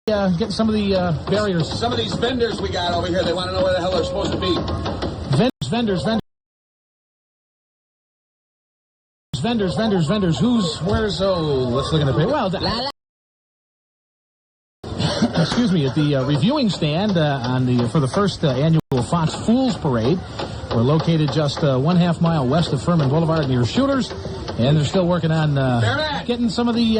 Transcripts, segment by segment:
Get some of the barriers. Some of these vendors we got over here, they want to know where the hell they're supposed to be. Vendors. Where's, let's look at the page. Well, excuse me, at the reviewing stand for the first annual Fox Fools Parade. We're located just 1/2 mile west of Furman Boulevard near Shooters, and they're still working on getting some of the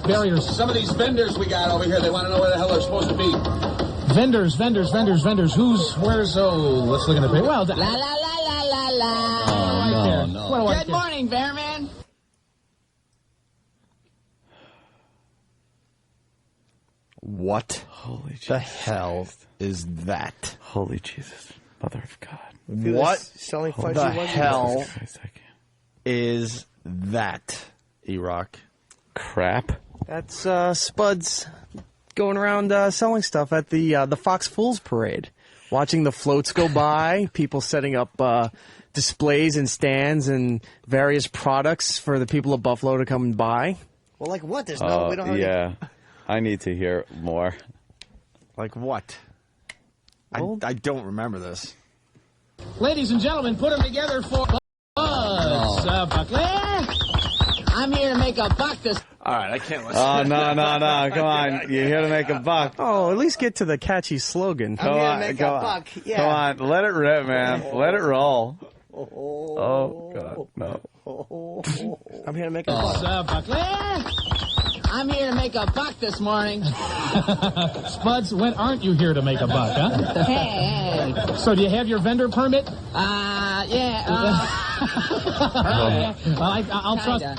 barriers. Some of these vendors we got over here, they want to know where the hell they're supposed to be. Vendors. Where's, let's look at the page. Well, no. Good morning, Bearman. What? Holy Jesus. The hell is that? Holy Jesus. Mother of God. What selling the hell is that, E-Rock? Crap. That's Spuds going around selling stuff at the Fox Fools Parade. Watching the floats go by, people setting up displays and stands and various products for the people of Buffalo to come and buy. Well, like what? There's no, we don't have yeah. I need to hear more. Like what? Well, I don't remember this. ladies and gentlemen, put them together for Buzz Buckley. I'm here to make a buck this. All right, I can't listen. Oh, no. Come on. You're here to make a buck. Oh, at least get to the catchy slogan. I'm here to make a buck. Yeah. Come on. Let it rip, man. Let it roll. Oh, God. No. I'm here to make a buck. Buzz Buckley. I'm here to make a buck this morning. Spuds, when aren't you here to make a buck, huh? Hey. So do you have your vendor permit? Yeah.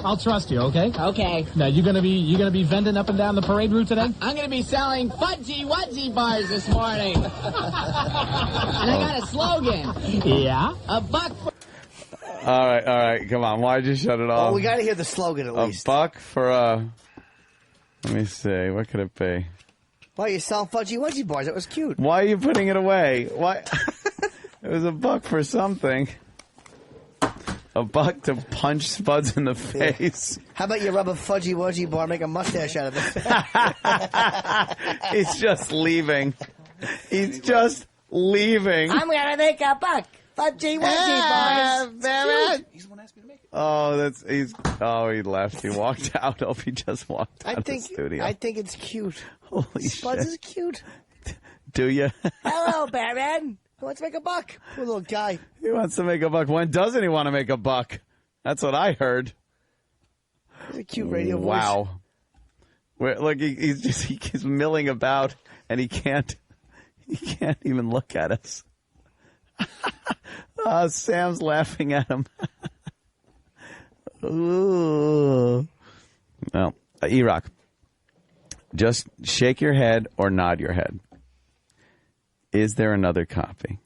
I'll trust you, okay? Okay. Now you gonna be vending up and down the parade route today? I'm gonna be selling fudgy wudgy bars this morning. And I got a slogan. Yeah. A buck for... All right. Come on. Why'd you shut it off? Oh, we got to hear the slogan at least. A buck for let me see. What could it be? Why you selling fudgy wudgy bars? That was cute. Why are you putting it away? Why? It was a buck for something. A buck to punch Spuds in the face. How about you rub a fudgy wudgy bar, make a mustache out of it? He's just leaving. He's just leaving. I'm gonna make a buck. Fudgy wudgy bars. He's the one asking me to make it. Oh, he left. He walked out. Oh, he just walked out of the studio. I think it's cute. Holy Spuds shit. is cute. Do you? Hello, Batman. Let's make a buck. Poor little guy. He wants to make a buck. When doesn't he want to make a buck? That's what I heard. He's a cute radio voice. Wow. Look, he's milling about, and he can't even look at us. Sam's laughing at him. Ooh. Well, E-Rock, just shake your head or nod your head. Is there another copy?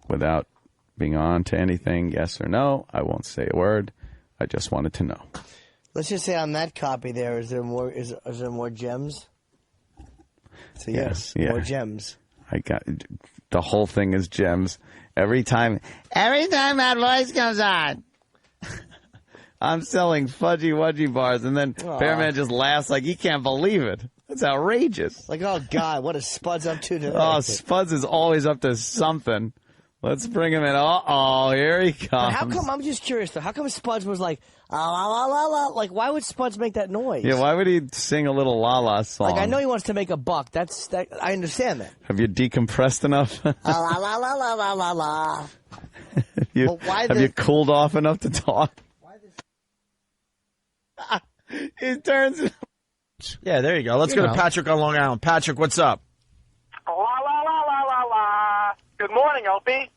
Without being on to anything, yes or no, I won't say a word. I just wanted to know. Let's just say on that copy there, is there more? Is there more gems? So yes, yeah. More gems. I got the whole thing is gems. Every time that voice comes on, I'm selling fudgy wudgy bars, and then Bearman just laughs like he can't believe it. That's outrageous. Like, oh God, what is Spuds up to today? Oh, Spuds is always up to something. Let's bring him in. Uh-oh, here he comes. But how come? I'm just curious though. How come Spuds was like, la la la la? Like, why would Spuds make that noise? Yeah, why would he sing a little la la song? Like, I know he wants to make a buck. That I understand that. Have you decompressed enough? La la la la la la la la. Have you cooled off enough to talk? He turns. Yeah, there you go. Let's go to Patrick on Long Island. Patrick, what's up? La la la la la la. Good morning, Opie.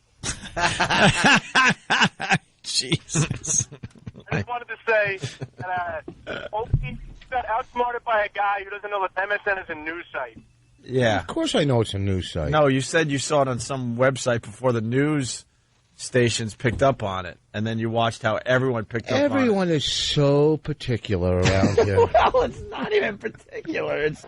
Jesus. I just wanted to say that Opie got outsmarted by a guy who doesn't know that MSN is a news site. Yeah. Of course I know it's a news site. No, you said you saw it on some website before the news stations picked up on it, and then you watched how everyone picked up on it. Everyone is so particular around here. Well, it's not even particular. It's...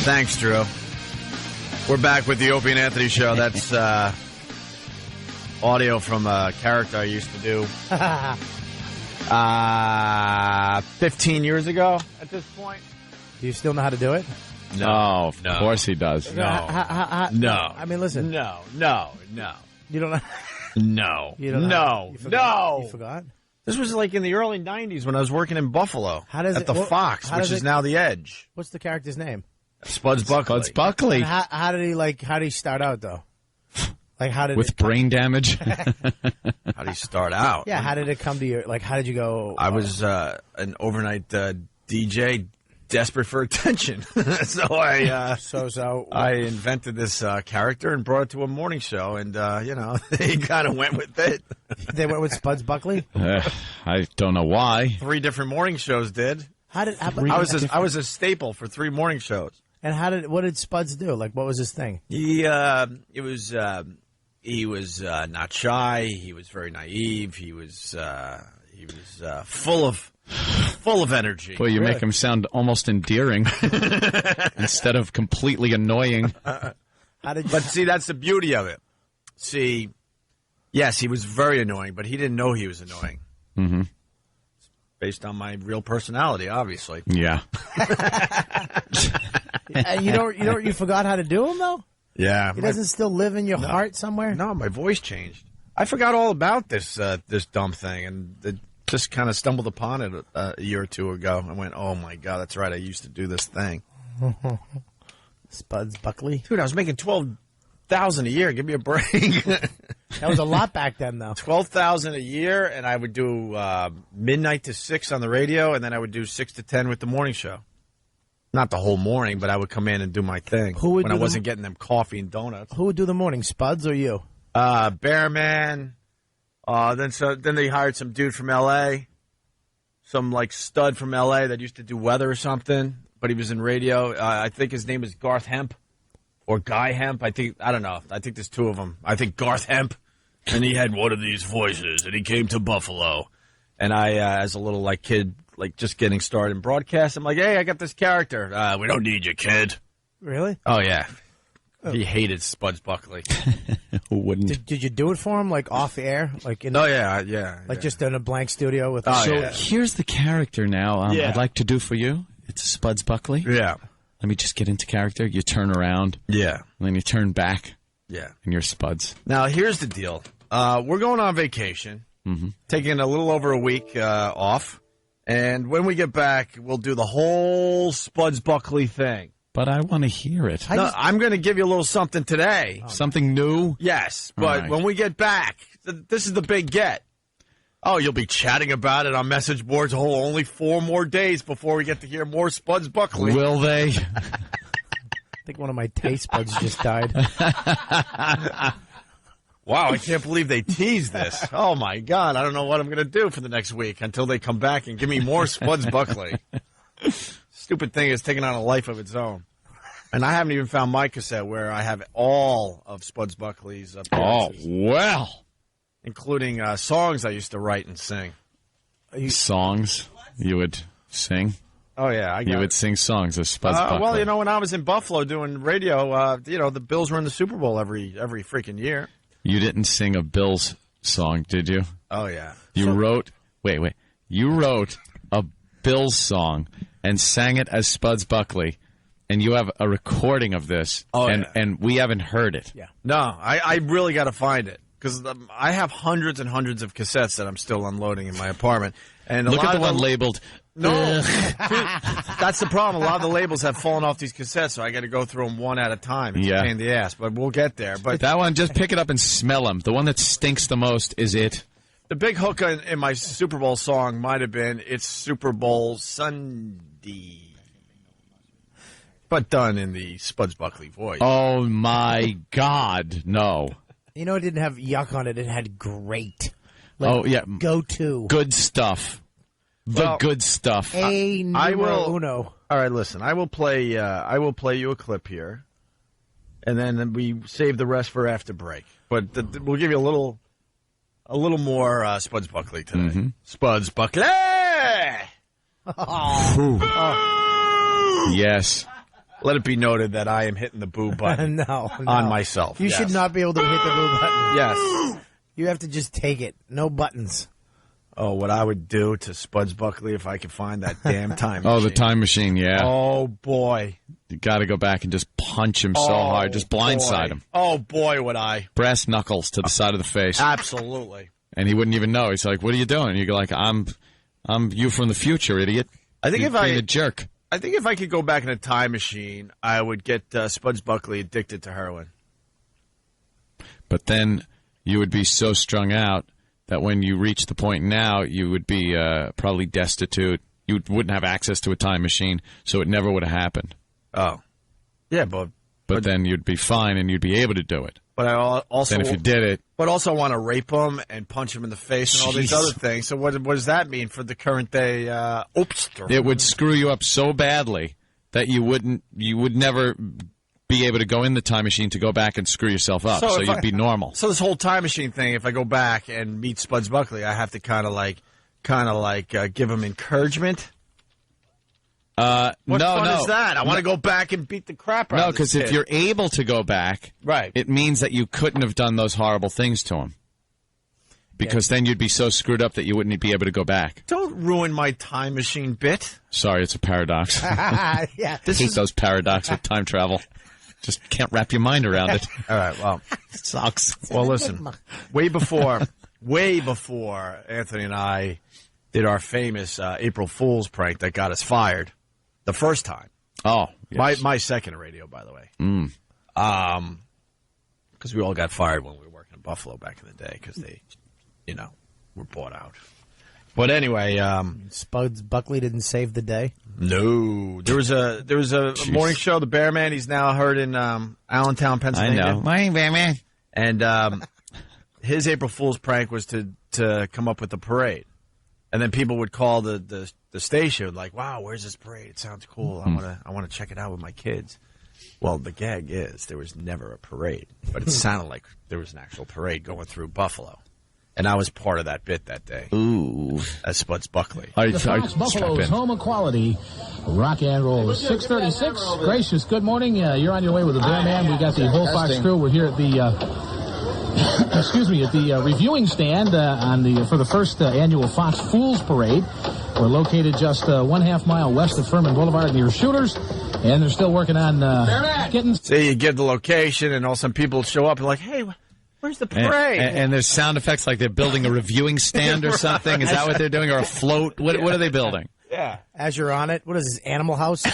Thanks, Drew. We're back with the Opie and Anthony Show. That's audio from a character I used to do 15 years ago at this point. Do you still know how to do it? No, of course he does. No. No. I mean, listen. No. You don't know. No. You don't know. You forgot? You forgot? This was like in the early 90s when I was working in Buffalo at the Fox, which is now the Edge. What's the character's name? Spuds Buckley. Spuds Buckley. And how did he start out, though? Like, how did With brain damage? How did he start out? Yeah, how did it come to you? Like, how did you go? I was an overnight DJ, desperate for attention. So I invented this character and brought it to a morning show, and he kind of went with it. They went with Spuds Buckley? I don't know why. 3 different morning shows did. I was a staple for 3 morning shows. And what did Spuds do? Like, what was his thing? He was not shy. He was very naive. He was full of energy. Boy, you make him sound almost endearing instead of completely annoying. But see, that's the beauty of it. See, yes, he was very annoying, but he didn't know he was annoying. Mm-hmm. Based on my real personality, obviously. Yeah. And you forgot how to do him, though? Yeah. He doesn't still live in your heart somewhere? No, my voice changed. I forgot all about this dumb thing, and just kind of stumbled upon it a year or 2 ago. I went, oh, my God, that's right. I used to do this thing. Spuds Buckley? Dude, I was making $12,000 a year. Give me a break. That was a lot back then, though. $12,000 a year, and I would do midnight to 6 on the radio, and then I would do 6 to 10 with the morning show. Not the whole morning, but I would come in and do my thing when I wasn't getting them coffee and donuts. Who would do the morning, Spuds or you? Bearman. Then they hired some dude from L.A., some like stud from L.A. that used to do weather or something, but he was in radio. I think his name is Garth Hemp or Guy Hemp. I don't know. I think there's 2 of them. I think Garth Hemp, and he had one of these voices, and he came to Buffalo. And I, as a little kid, just getting started in broadcast, I'm like, hey, I got this character. We don't need you, kid. Really? Oh, yeah. He hated Spuds Buckley. Who wouldn't? Did you do it for him, off air? Just in a blank studio with Here's the character now I'd like to do for you. It's Spuds Buckley. Yeah. Let me just get into character. You turn around. Yeah. And then you turn back. Yeah. And you're Spuds. Now, here's the deal. We're going on vacation, taking a little over a week off. And when we get back, we'll do the whole Spuds Buckley thing. But I want to hear it. No, I'm going to give you a little something today. Something new? Yes, but when we get back, this is the big get. Oh, you'll be chatting about it on message boards only 4 more days before we get to hear more Spuds Buckley. Will they? I think one of my taste buds just died. Wow, I can't believe they teased this. Oh, my God. I don't know what I'm going to do for the next week until they come back and give me more Spuds Buckley. Stupid thing is taking on a life of its own. And I haven't even found my cassette where I have all of Spuds Buckley's appearances. Oh, well. Including songs I used to write and sing. Songs you would sing? Oh, yeah. You would sing songs of Spuds Buckley. Well, when I was in Buffalo doing radio, the Bills were in the Super Bowl every freaking year. You didn't sing a Bills song, did you? Oh, yeah. You wrote a Bills song and sang it as Spuds Buckley, and you have a recording of this, and we haven't heard it. Yeah. No, I really got to find it, because I have hundreds and hundreds of cassettes that I'm still unloading in my apartment. And Look at the one labeled. No, that's the problem. A lot of the labels have fallen off these cassettes, so I got to go through them one at a time. It's a pain in the ass, but we'll get there. But that one, just pick it up and smell them. The one that stinks the most is it. The big hook in my Super Bowl song might have been "It's Super Bowl Sunday," but done in the Spuds Buckley voice. Oh my God, no! It didn't have yuck on it. It had great. Go to good stuff. Good stuff. Uno. All right, listen. I will play you a clip here, and then we save the rest for after break. But we'll give you a little more Spuds Buckley today. Mm-hmm. Spuds Buckley. Yes. Let it be noted that I am hitting the boo button No. on myself. You yes. should not be able to hit the boo button. Yes. You have to just take it. No buttons. Oh, what I would do to Spuds Buckley if I could find that damn time machine. Oh, the time machine, yeah. Oh, boy. You got to go back and just punch him so hard. Just blindside him. Oh, boy, would I. Brass knuckles to the side of the face. Absolutely. And he wouldn't even know. He's like, what are you doing? And you go like, I'm you from the future, idiot. I think You're being a jerk. I think if I could go back in a time machine, I would get Spuds Buckley addicted to heroin. But then you would be so strung out that when you reach the point now, you would be probably destitute. You wouldn't have access to a time machine, so it never would have happened. Oh. Yeah, but then you'd be fine and you'd be able to do it. But I also... Then if you did it... But also want to rape him and punch him in the face and all these other things. So what does that mean for the current day? It would screw you up so badly that you would never be able to go in the time machine to go back and screw yourself up. So you'd be normal. So this whole time machine thing, if I go back and meet Spuds Buckley, I have to kind of like give him encouragement. What fun is that? I want to go back and beat the crap out of this because kid. if you're able to go back, right, it means that you couldn't have done those horrible things to him. Because then you'd be so screwed up that you wouldn't be able to go back. Don't ruin my time machine bit. Sorry, it's a paradox. Yeah. I hate those paradoxes with time travel. Just can't wrap your mind around it. All right, well. It sucks. Well, listen, way before Anthony and I did our famous April Fool's prank that got us fired the first time. Oh, yes. My second radio, by the way. Because we all got fired when we were working in Buffalo back in the day because they, were bought out. But anyway, Spuds Buckley didn't save the day. No, there was a morning show, The Bear Man. He's now heard in Allentown, Pennsylvania. I know. Morning, Bear Man. And his April Fool's prank was to come up with the parade, and then people would call the station like, "Wow, where's this parade? It sounds cool. I want to check it out with my kids." Well, the gag is there was never a parade, but it sounded like there was an actual parade going through Buffalo. And I was part of that bit that day. Ooh. As Spuds Buckley. The Fox Buffalo's home of quality rock and roll. 6:36. Gracious, good morning. You're on your way with the Bear Man. We got the whole Fox crew. We're here at the reviewing stand for the first annual Fox Fools Parade. We're located just 1/2 mile west of Furman Boulevard near Shooters, and they're still working on getting. So you give the location, and all of a sudden people show up and like, hey, where's the parade? And there's sound effects like they're building a reviewing stand or something. Is that what they're doing? Or a float? What are they building? Yeah. As you're on it, what is this, Animal House?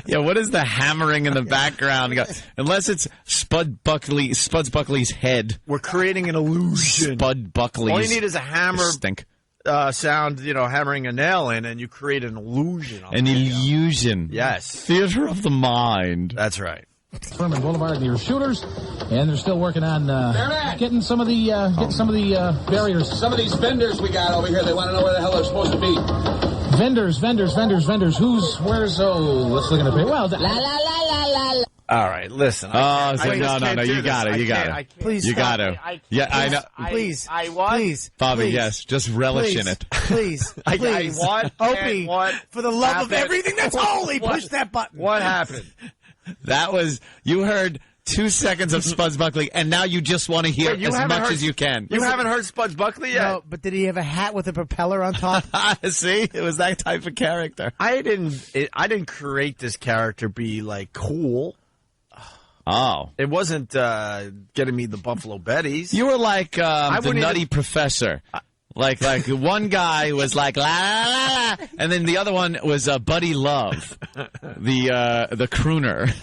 Yeah, what is the hammering in the background? Unless it's Spuds Buckley's head. We're creating an illusion. Spud Buckley's. All you need is a hammer stink. Sound, hammering a nail in, and you create an illusion. An illusion. Yes. Theater of the mind. That's right. Furman Boulevard near Shooters, and they're still working on getting some of the barriers. Some of these vendors we got over here, they want to know where the hell they're supposed to be. Vendors. Let's look at the page. Well, La la la la la. All right, listen. No, you got it. Please, you got to. Yeah, I know. Please, please, Bobby. Please. Yes, just relish in it. Please, please. What? Opie, What? for the love of everything that's holy, push that button. What happened? That was, you heard 2 seconds of Spuds Buckley, and now you just want to hear as much as you can. You haven't heard Spuds Buckley yet? No, but did he have a hat with a propeller on top? See, it was that type of character. I didn't create this character be like cool. Oh. It wasn't getting me the Buffalo Betties. You were like the Nutty Professor. Like one guy was like la la la, and then the other one was Buddy Love, the crooner.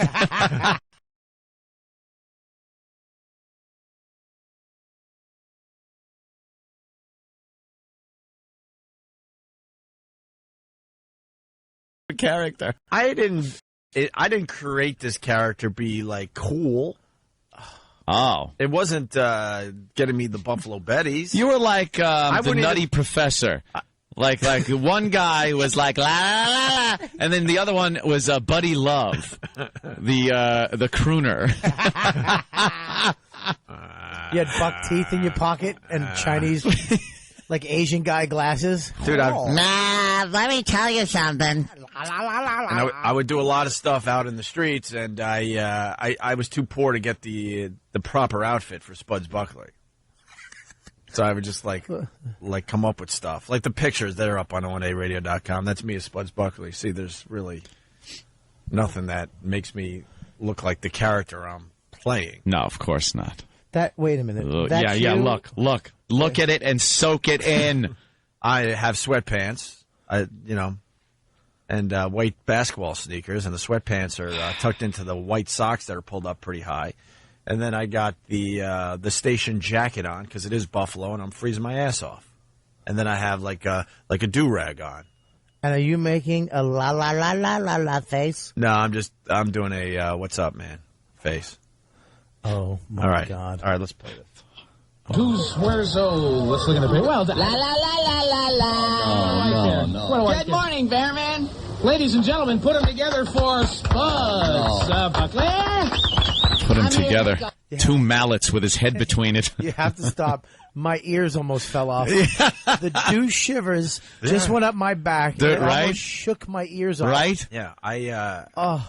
Character. I didn't create this character be like cool. Oh. It wasn't getting me the Buffalo Betties. You were like the Nutty Professor. Like one guy was like la la la, and then the other one was Buddy Love, the crooner. You had buck teeth in your pocket and Chinese Like Asian guy glasses? Dude, Nah, let me tell you something. and I would do a lot of stuff out in the streets, and I was too poor to get the proper outfit for Spuds Buckley. So I would just like come up with stuff. Like the pictures that are up on onaradio.com. That's me as Spuds Buckley. See, there's really nothing that makes me look like the character I'm playing. No, of course not. Wait a minute. That's Yeah. you? Look at it and soak it in. I have sweatpants, and white basketball sneakers, and the sweatpants are tucked into the white socks that are pulled up pretty high. And then I got the station jacket on because it is Buffalo, and I'm freezing my ass off. And then I have like a do-rag on. And are you making a la la la la la la face? No, I'm doing a what's up, man face. Oh my All right. God! All right, let's play this. Who's where's let's look at the page. Well, La la la la la la. no. Good morning, Bearman. Ladies and gentlemen, put them together for Spuds Buckley. Put him I'm here together. to go. Two mallets with his head between it. You have to stop. My ears almost fell off. The dew shivers just went up my back. Dude, It right? almost shook my ears off. Right? Yeah, Oh,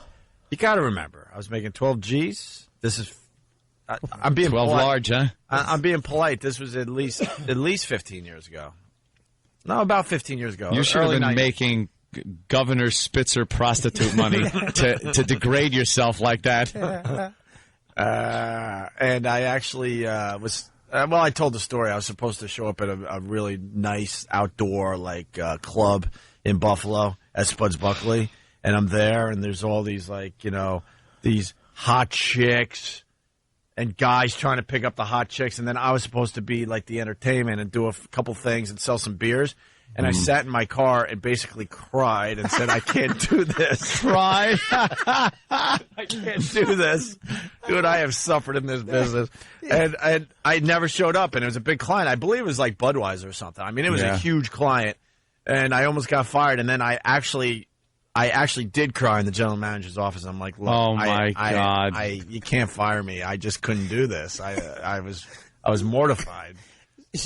you got to remember, I was making 12 G's. This is I'm being 12 polite. large, huh? I'm being polite. This was at least 15 years ago. No, about 15 years ago. You should have Early been 90s. making Governor Spitzer prostitute money to degrade yourself like that. And I actually was. I told the story. I was supposed to show up at a really nice outdoor club in Buffalo at Spuds Buckley, and I'm there, and there's all these these hot chicks and guys trying to pick up the hot chicks, and then I was supposed to be like the entertainment and do a couple things and sell some beers. And I sat in my car and basically cried and said, I can't do this. Cried? I can't do this. Dude, I have suffered in this business. And I never showed up, and it was a big client. I believe it was like Budweiser or something. I mean, it was a huge client, and I almost got fired. And then I actually did cry in the general manager's office. I'm like, look, Oh, my God. you can't fire me. I just couldn't do this. I was mortified.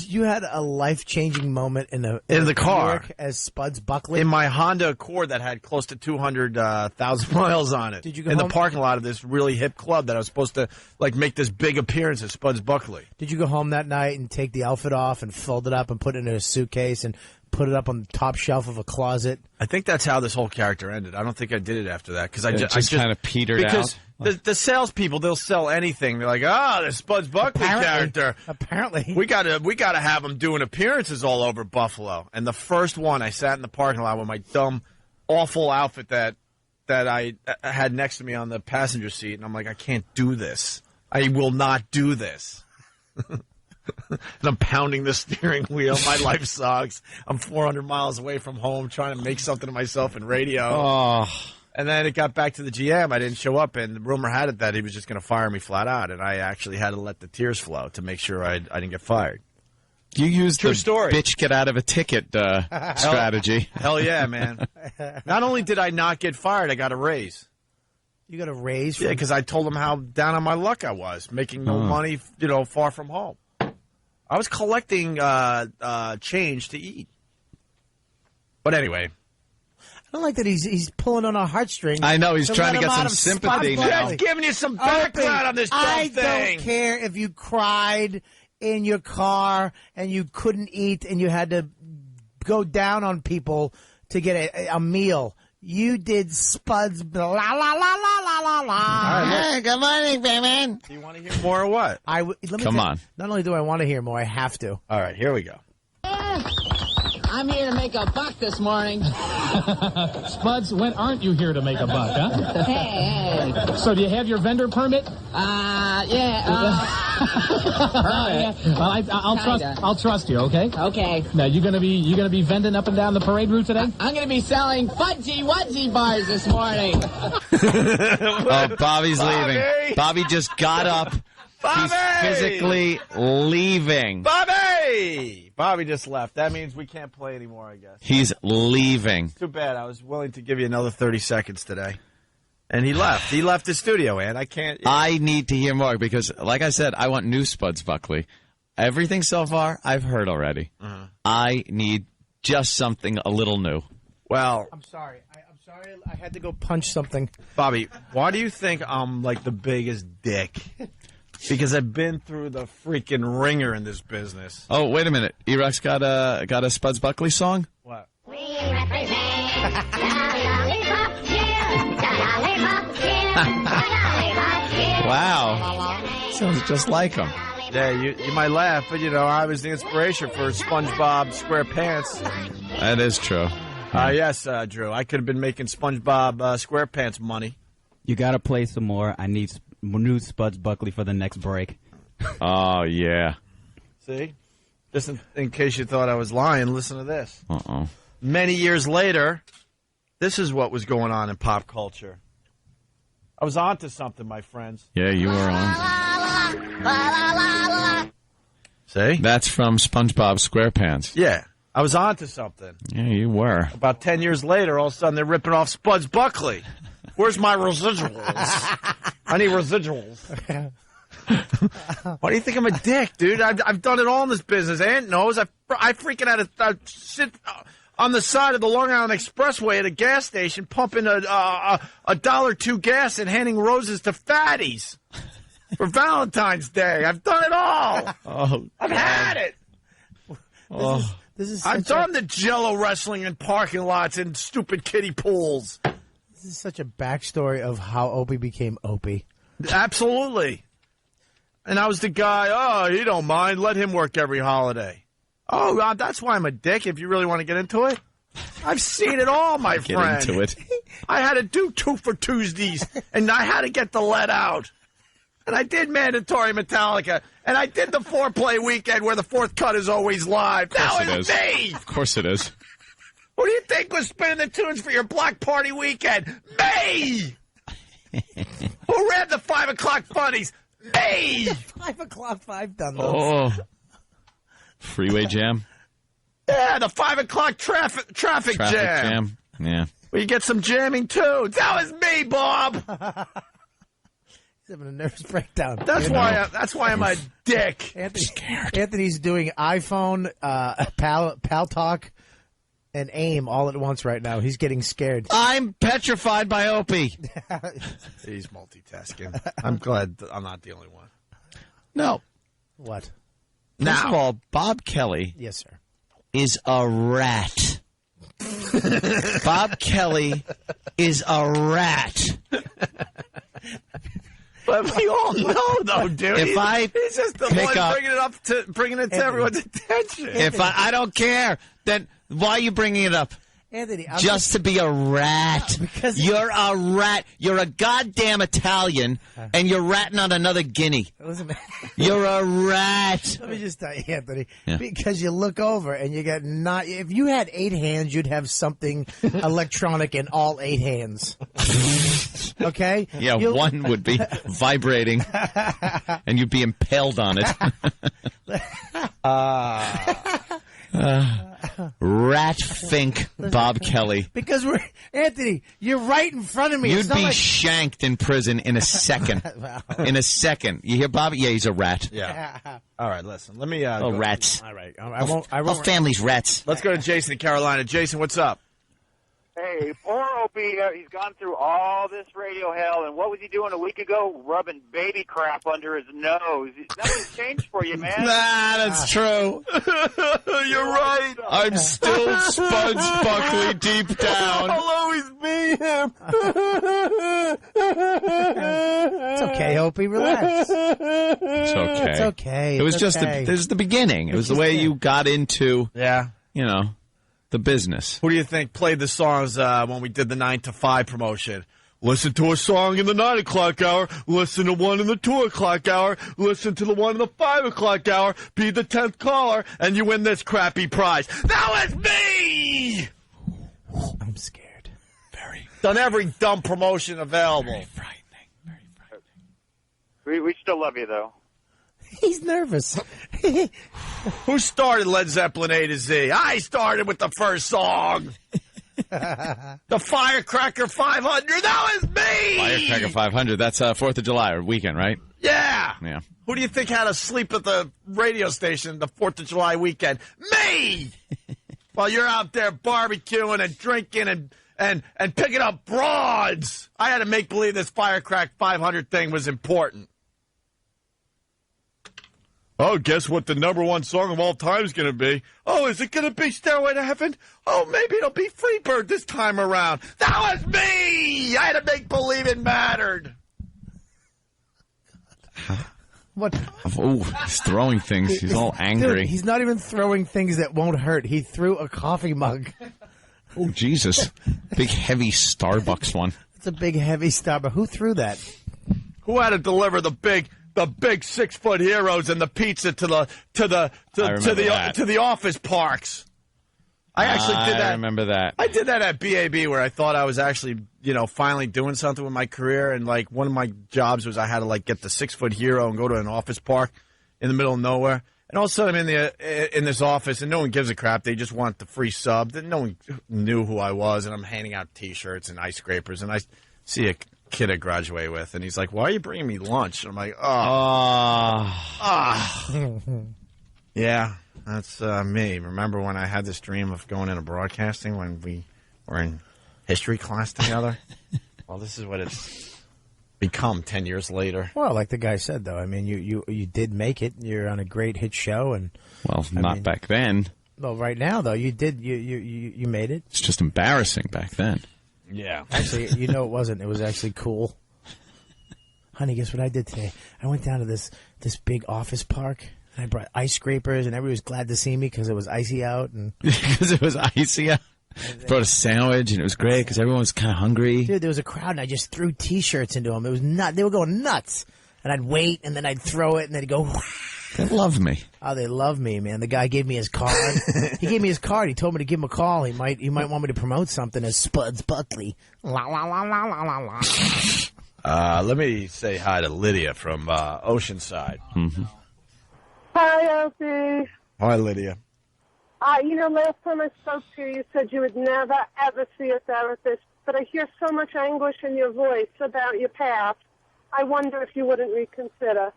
you had a life-changing moment in the New car York as Spuds Buckley. In my Honda Accord that had close to 200,000 miles on it. Did you go in home? the parking lot of this really hip club that I was supposed to make this big appearance at Spuds Buckley. Did you go home that night and take the outfit off and fold it up and put it in a suitcase and put it up on the top shelf of a closet? I think that's how this whole character ended. I don't think I did it after that because I It just kind of petered because out. the salespeople, they'll sell anything. They're like, the Spuds Buckley character. Apparently, we gotta have him doing appearances all over Buffalo. And the first one, I sat in the parking lot with my dumb, awful outfit that I had next to me on the passenger seat, and I'm like, I can't do this. I will not do this. And I'm pounding the steering wheel. My life sucks. I'm 400 miles away from home trying to make something of myself in radio. Oh. And then it got back to the GM. I didn't show up, and the rumor had it that he was just going to fire me flat out. And I actually had to let the tears flow to make sure I didn't get fired. You used True the story. bitch get out of a ticket strategy. Hell yeah, man. Not only did I not get fired, I got a raise. you got a raise. Yeah, because I told them how down on my luck I was, making no money, far from home. I was collecting change to eat. But anyway. I don't like that he's pulling on our heartstrings. I know, he's to trying let to him get out some of sympathy Spuds now. Buckley. Just giving you some background on this dumb I thing. don't care if you cried in your car and you couldn't eat and you had to go down on people to get a meal. You did Spuds. La la la la la la la. Hey, good morning, Batman. Do you want to hear more or what? Come on. Not only do I want to hear more, I have to. All right, here we go. I'm here to make a buck this morning. Spuds, when aren't you here to make a buck, huh? Hey. So do you have your vendor permit? Yeah. Well, I'll trust you, okay? Okay. Now you gonna be vending up and down the parade route today? I'm going to be selling fudgy wudgy bars this morning. Oh, Bobby's leaving. Bobby just got up. He's physically leaving. Bobby just left. That means we can't play anymore, I guess. He's leaving. Too bad. I was willing to give you another 30 seconds today. And he left. He left the studio, and I can't. I need to hear more because, like I said, I want new Spuds Buckley. Everything so far, I've heard already. I need just something a little new. Well, I'm sorry. I'm sorry. I had to go punch something. Bobby, why do you think I'm like the biggest dick? Because I've been through the freaking ringer in this business. Oh, wait a minute. E-Rock's got a Spuds Buckley song? What? We represent the lollipop kid, the lollipop kid, the lollipop kid. Wow. Sounds just like him. Yeah, you might laugh, but, I was the inspiration for SpongeBob SquarePants. That is true. Yes, Drew. I could have been making SpongeBob SquarePants money. You got to play some more. I need new Spuds Buckley for the next break. Oh, yeah. See? Just in case you thought I was lying, listen to this. Uh-oh. Many years later, this is what was going on in pop culture. I was onto something, my friends. Yeah, you were on. See? That's from SpongeBob SquarePants. Yeah. I was onto something. Yeah, you were. About 10 years later, all of a sudden, they're ripping off Spuds Buckley. Where's my residuals? I need residuals. Why do you think I'm a dick, dude? I've done it all in this business. Aunt knows. I freaking had to sit on the side of the Long Island Expressway at a gas station pumping a $1.02 gas and handing roses to fatties for Valentine's Day. I've done it all. Oh, I've had it. I've done the Jello wrestling in parking lots and stupid kiddie pools. This is such a backstory of how Opie became Opie. Absolutely. And I was the guy, he don't mind. Let him work every holiday. Oh, that's why I'm a dick, if you really want to get into it. I've seen it all, my friend. Get into it. I had to do 2 for Tuesdays, and I had to get the let out. And I did mandatory Metallica, and I did the foreplay weekend where the fourth cut is always live. That was me! Of course it is. Who do you think was spinning the tunes for your block party weekend? Me! Who ran the 5 o'clock funnies? Me! 5 o'clock, 5 done those. Oh. Freeway jam? Yeah, the 5 o'clock traffic jam. Yeah. Well, you get some jamming too. That was me, Bob. He's having a nervous breakdown. That's why I'm a dick. Anthony's doing iPhone, Pal Talk, and AIM all at once right now. He's getting scared. I'm petrified by Opie. He's multitasking. I'm glad I'm not the only one. No. What? First of all, Bob Kelly. Yes, sir. Is a rat. Bob Kelly is a rat. But we all know, though, dude. If he's just the one bringing it to everyone's attention. If I don't care, then why are you bringing it up? Anthony, to be a rat. Because you're a rat. You're a goddamn Italian, and you're ratting on another guinea. Listen, you're a rat. Let me just tell you, Anthony, Yeah. because you look over and you got if you had 8 hands, you'd have something electronic in all 8 hands. Okay? Yeah, one would be vibrating, and you'd be impaled on it. Rat Fink Bob Kelly. Because Anthony, you're right in front of me. You'd be shanked in prison in a second. In a second. You hear Bobby? Yeah, he's a rat. Yeah. All right, listen. Let me. Rats. All right. I won't. All families rats. Let's go to Jason in Carolina. Jason, what's up? Hey, poor Opie, he's gone through all this radio hell, and what was he doing a week ago? Rubbing baby crap under his nose. Nothing's changed for you, man. That's true. You're right. I'm still Spuds Buckley deep down. I'll always be him. It's okay, Opie. Relax. It's okay. It's okay. It was It's just okay. this is the beginning. It was the way you got into, the business. Who do you think played the songs when we did the 9 to 5 promotion? Listen to a song in the 9 o'clock hour. Listen to one in the 2 o'clock hour. Listen to the one in the 5 o'clock hour. Be the 10th caller, and you win this crappy prize. That was me! I'm scared. Very. Done every dumb promotion available. Very frightening. Very frightening. We still love you, though. He's nervous. Who started Led Zeppelin A to Z? I started with the first song. The Firecracker 500. That was me. Firecracker 500. That's 4th of July or weekend, right? Yeah. Yeah. Who do you think had to sleep at the radio station the 4th of July weekend? Me! While you're out there barbecuing and drinking and picking up broads. I had to make believe this Firecrack 500 thing was important. Oh, guess what the #1 song of all time is going to be? Oh, is it going to be Stairway to Heaven? Oh, maybe it'll be Freebird this time around. That was me! I had to make believe it mattered. What? Oh, he's throwing things. He's all angry. Dude, he's not even throwing things that won't hurt. He threw a coffee mug. Oh, Jesus. Big, heavy Starbucks one. It's a big, heavy Starbucks. Who threw that? Who had to deliver the big 6-foot heroes and the pizza to the office parks? I actually did that. I remember that. I did that at BAB where I thought I was actually, finally doing something with my career. And, one of my jobs was I had to, get the 6-foot hero and go to an office park in the middle of nowhere. And all of a sudden I'm in this office and no one gives a crap. They just want the free sub. No one knew who I was. And I'm handing out T-shirts and ice scrapers. And I see a kid I graduate with. And he's like, why are you bringing me lunch? And I'm like, yeah. That's me. Remember when I had this dream of going into broadcasting when we were in history class together? Well, this is what it's become 10 years later. Well, like the guy said, though, I mean, you did make it. You're on a great hit show, and not back then. Well, right now, though, you did. You made it. It's just embarrassing back then. Yeah. Actually, it wasn't. It was actually cool. Honey, guess what I did today? I went down to this big office park. I brought ice scrapers, and everybody was glad to see me because it was icy out. And because it was icy out. Brought a sandwich, and it was great because everyone was kind of hungry. Dude, there was a crowd, and I just threw T-shirts into them. It was nuts. They were going nuts. And I'd wait, and then I'd throw it, and they'd go. They love me. Oh, they love me, man. The guy gave me his card. He gave me his card. He told me to give him a call. He might want me to promote something as Spuds Buckley. La la la la la la la. Let me say hi to Lydia from Oceanside. Mm-hmm. Hi, Opie. Hi, Lydia. Last time I spoke to you, you said you would never, ever see a therapist, but I hear so much anguish in your voice about your past. I wonder if you wouldn't reconsider.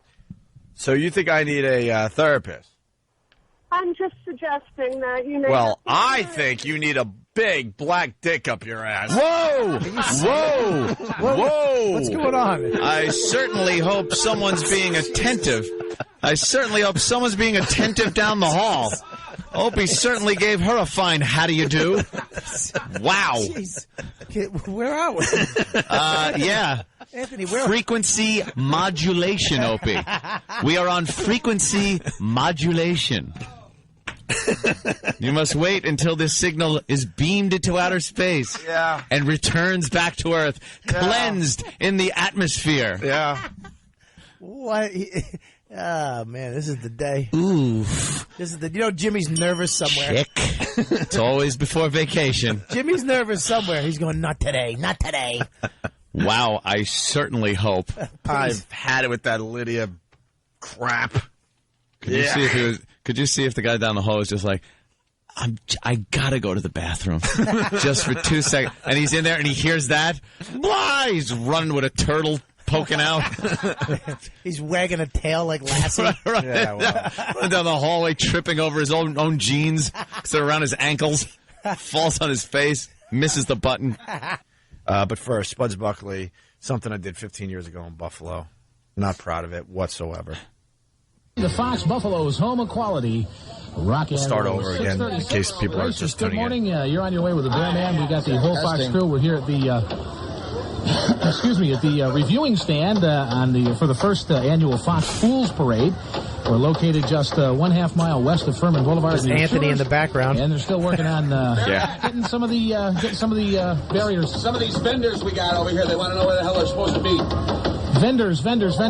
So you think I need a therapist? I'm just suggesting that you may... Well, I think you need a big black dick up your ass. Whoa! Whoa! Whoa! What's going on? I certainly hope someone's being attentive. Down the hall. Opie certainly gave her a fine how do you do. Wow. Jeez. Where are we? Yeah. Anthony, where frequency modulation, Opie. We are on frequency modulation. You must wait until this signal is beamed into outer space and returns back to Earth, cleansed in the atmosphere. Yeah. What? Oh, man, this is the day. Oof. This is Jimmy's nervous somewhere. Chick. It's always before vacation. Jimmy's nervous somewhere. He's going, not today, not today. Wow, I certainly hope. I've had it with that Lydia crap. Could you see if the guy down the hall was just like, I gotta go to the bathroom just for 2 seconds. And he's in there and he hears that. Blah! He's running with a turtle poking out. He's wagging a tail like Lassie. Running down the hallway, tripping over his own jeans because they're around his ankles. Falls on his face, misses the button. But first, Spuds Buckley, something I did 15 years ago in Buffalo. Not proud of it whatsoever. The Fox Buffalo's home of quality. Rock and Start over again in case people are just tuning in. Good morning. You're on your way with the Bear Man. We got the whole Fox crew. We're here at the at the reviewing stand for the first annual Fox Fools Parade. We're located just 1/2 mile west of Furman Boulevard. There's Anthony in the background, and they're still working on getting some of the barriers. Some of these vendors we got over here, they want to know where the hell they're supposed to be. Vendors. Let's look at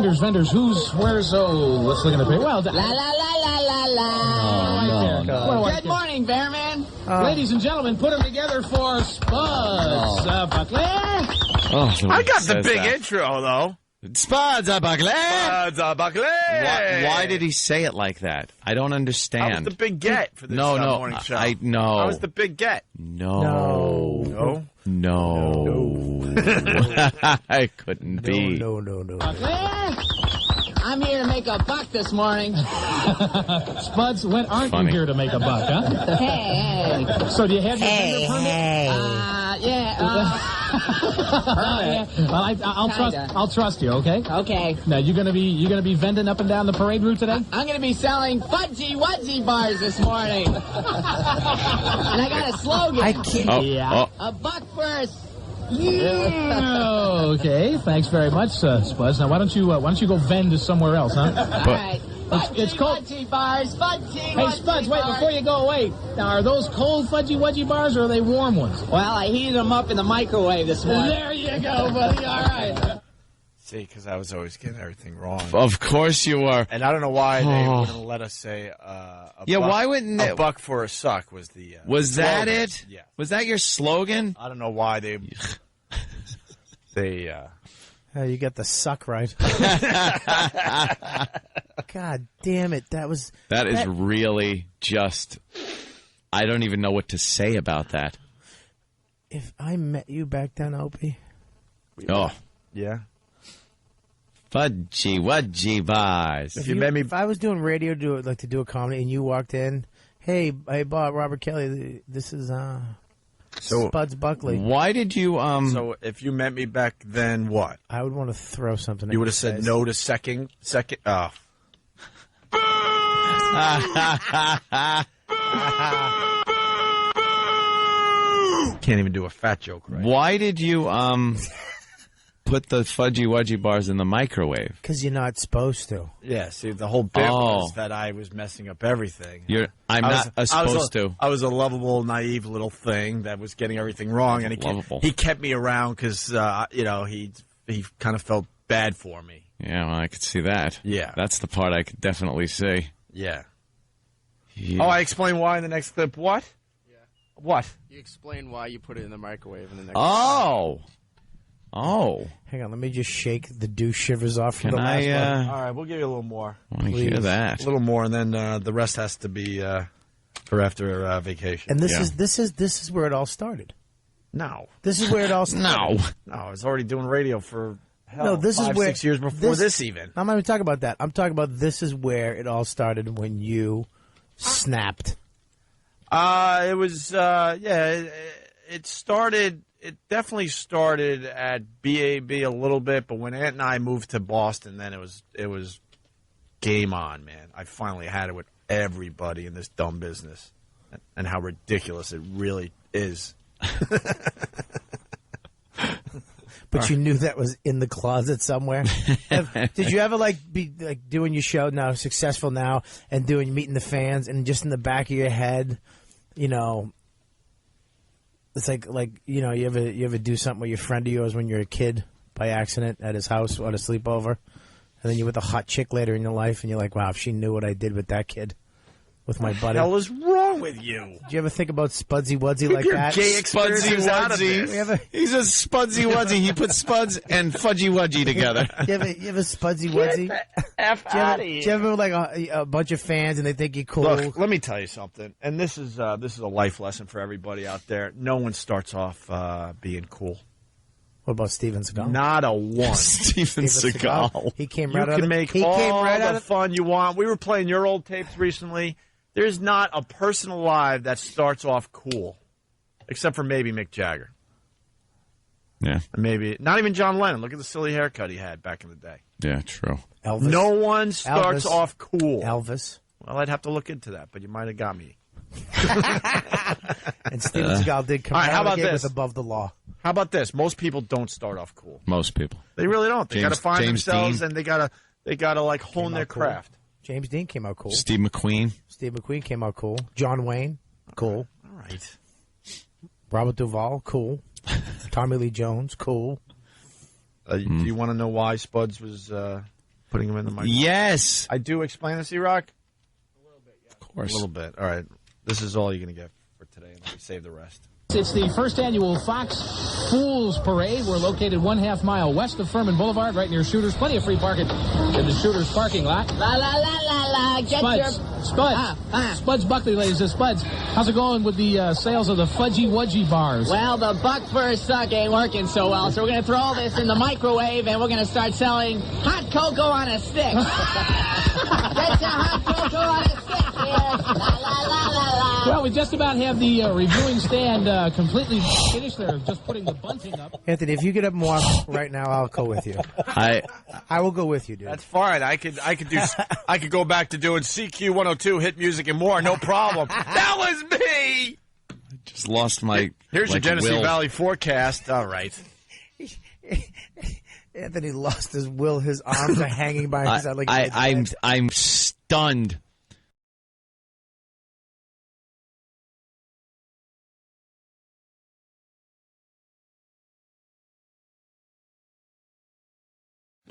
the page. Well, la la la la la la. Good morning, Bearman. Ladies and gentlemen, put them together for Spuds Buckley. I got the big intro, though. Spuds Buckley. Spuds Buckley. Why did he say it like that? I don't understand. I was the big get for this morning show. I was the big get. No. I couldn't be. No. I'm here to make a buck this morning. Spuds, when aren't Funny. you here to make a buck, huh? Hey. So do you have your vendor permit? Yeah. Well, I'll trust you, okay? Okay. Now you gonna be vending up and down the parade route today? I'm gonna be selling fudgy wudgy bars this morning. And I got a slogan. I can't. Yeah. A buck first. Yeah. Okay. Thanks very much, Spuds. Now why don't you go vend somewhere else, huh? All right. It's cold. Fudgy bars. Fudgy Hey, Spuds, wait, before you go away. Now, are those cold fudgy wudgy bars or are they warm ones? Well, I heated them up in the microwave this morning. There you go, buddy. All right. See, because I was always getting everything wrong. Of course you are. And I don't know why they wouldn't let us say Yeah, buck, why wouldn't a they? buck for a suck was the Was that slogan. it? Yeah. Was that your slogan? I don't know why they You got the suck right. God damn it! That is really just. I don't even know what to say about that. If I met you back then, Opie. Oh, yeah. Fudgy wudgy bars. If I was doing radio, to do a comedy, and you walked in, hey, Bob, Robert Kelly, this is Spuds Buckley. Why did you So if you met me back then, what? I would want to throw something. You would have said no to second. Oh. Can't even do a fat joke right. Why did you put the fudgy wudgy bars in the microwave? Because you're not supposed to. Yeah, see, the whole bit was that I was messing up everything. I'm not supposed to. I was a lovable, naive little thing that was getting everything wrong, and he kept me around because he kind of felt bad for me. Yeah, well, I could see that. Yeah. That's the part I could definitely see. Yeah. Yeah. Oh, I explain why in the next clip. What? Yeah. What? You explain why you put it in the microwave in the next. Oh. Hang on, let me just shake the dew shivers off from Can the last one. All right, we'll give you a little more. I want to hear that. A little more, and then the rest has to be for after vacation. And this is where it all started. No. This is where it all started. No, I was already doing radio for this 5, is where 6 years before this even. I'm not even talking about that. I'm talking about this is where it all started when you snapped. It was it started. It definitely started at BAB a little bit, but when Ant and I moved to Boston, then it was game on, man. I finally had it with everybody in this dumb business, and how ridiculous it really is. But you knew that was in the closet somewhere. Did you ever be doing your show now, successful now, and meeting the fans, and just in the back of your head, it's you ever do something with your friend of yours when you're a kid by accident at his house on a sleepover, and then you're with a hot chick later in your life, and you're like, wow, if she knew what I did with that kid, with my buddy. What the hell is wrong with you? Did you ever think about Spudsy Wudzy like that? Gay experiences out of this. He's a Spudsy Wudzy. He put Spuds and Fudgy Wudgy together. You ever Spudsy Wudzy? Out of here. Do you ever a bunch of fans and they think you're cool? Look, let me tell you something, and this is a life lesson for everybody out there. No one starts off being cool. What about Steven Seagal? Not a one. Steven Seagal. He came You right out can of make he all came right out the of fun you want. We were playing your old tapes recently. There's not a person alive that starts off cool, except for maybe Mick Jagger. Yeah. Maybe not even John Lennon. Look at the silly haircut he had back in the day. Yeah, true. Elvis. No one starts off cool. Elvis. Well, I'd have to look into that, but you might have got me. And Steven Seagal did come all right, how about this? with Above the Law. How about this? Most people don't start off cool. Most people. They really don't. They got to find James themselves, Dean. and they gotta hone their craft. James Dean came out cool. Steve McQueen. Steve McQueen came out cool. John Wayne, cool. All right. Robert Duvall, cool. Tommy Lee Jones, cool. Do you want to know why Spuds was putting him in the microphone? Yes. I do explain this, E-Rock? Of course. A little bit. All right. This is all you're going to get for today, and let me save the rest. It's the first annual Fox Fools Parade. We're located 1/2 mile west of Furman Boulevard, right near Shooters. Plenty of free parking in the Shooters parking lot. La la la la la. Get Spuds. Spuds Buckley, ladies and Spuds. How's it going with the sales of the Fudgy Wudgy bars? Well, the buck first suck ain't working so well, so we're going to throw this in the microwave and we're going to start selling hot cocoa on a stick. Get your hot cocoa on a stick here. La la la la la. Well, we just about have the reviewing stand completely finished. They're just putting the bunting up. Anthony, if you get up and walk right now, I'll go with you. I will go with you, dude. That's fine. I could go back to doing CQ 102, hit music and more, no problem. That was me. Just lost my. Here's your Genesee Valley forecast. All right. Anthony lost his will. His arms are hanging by his side. Like I'm stunned.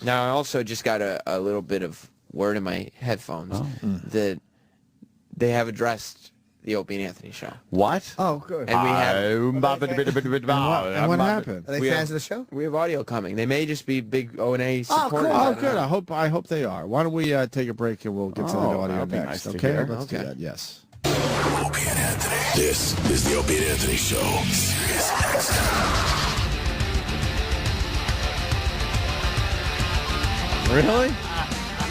Now, I also just got a little bit of word in my headphones that they have addressed the Opie and Anthony show. What? Oh, good. And we have. And what happened? Are they fans of the show? We have audio coming. They may just be big O&A Oh, supporters. cool. Oh, good. I hope they are. Why don't we take a break and we'll get to the audio next? Nice okay, let's do that. Yes. Opie and Anthony. This is the Opie and Anthony Show. Sirius XM. Really?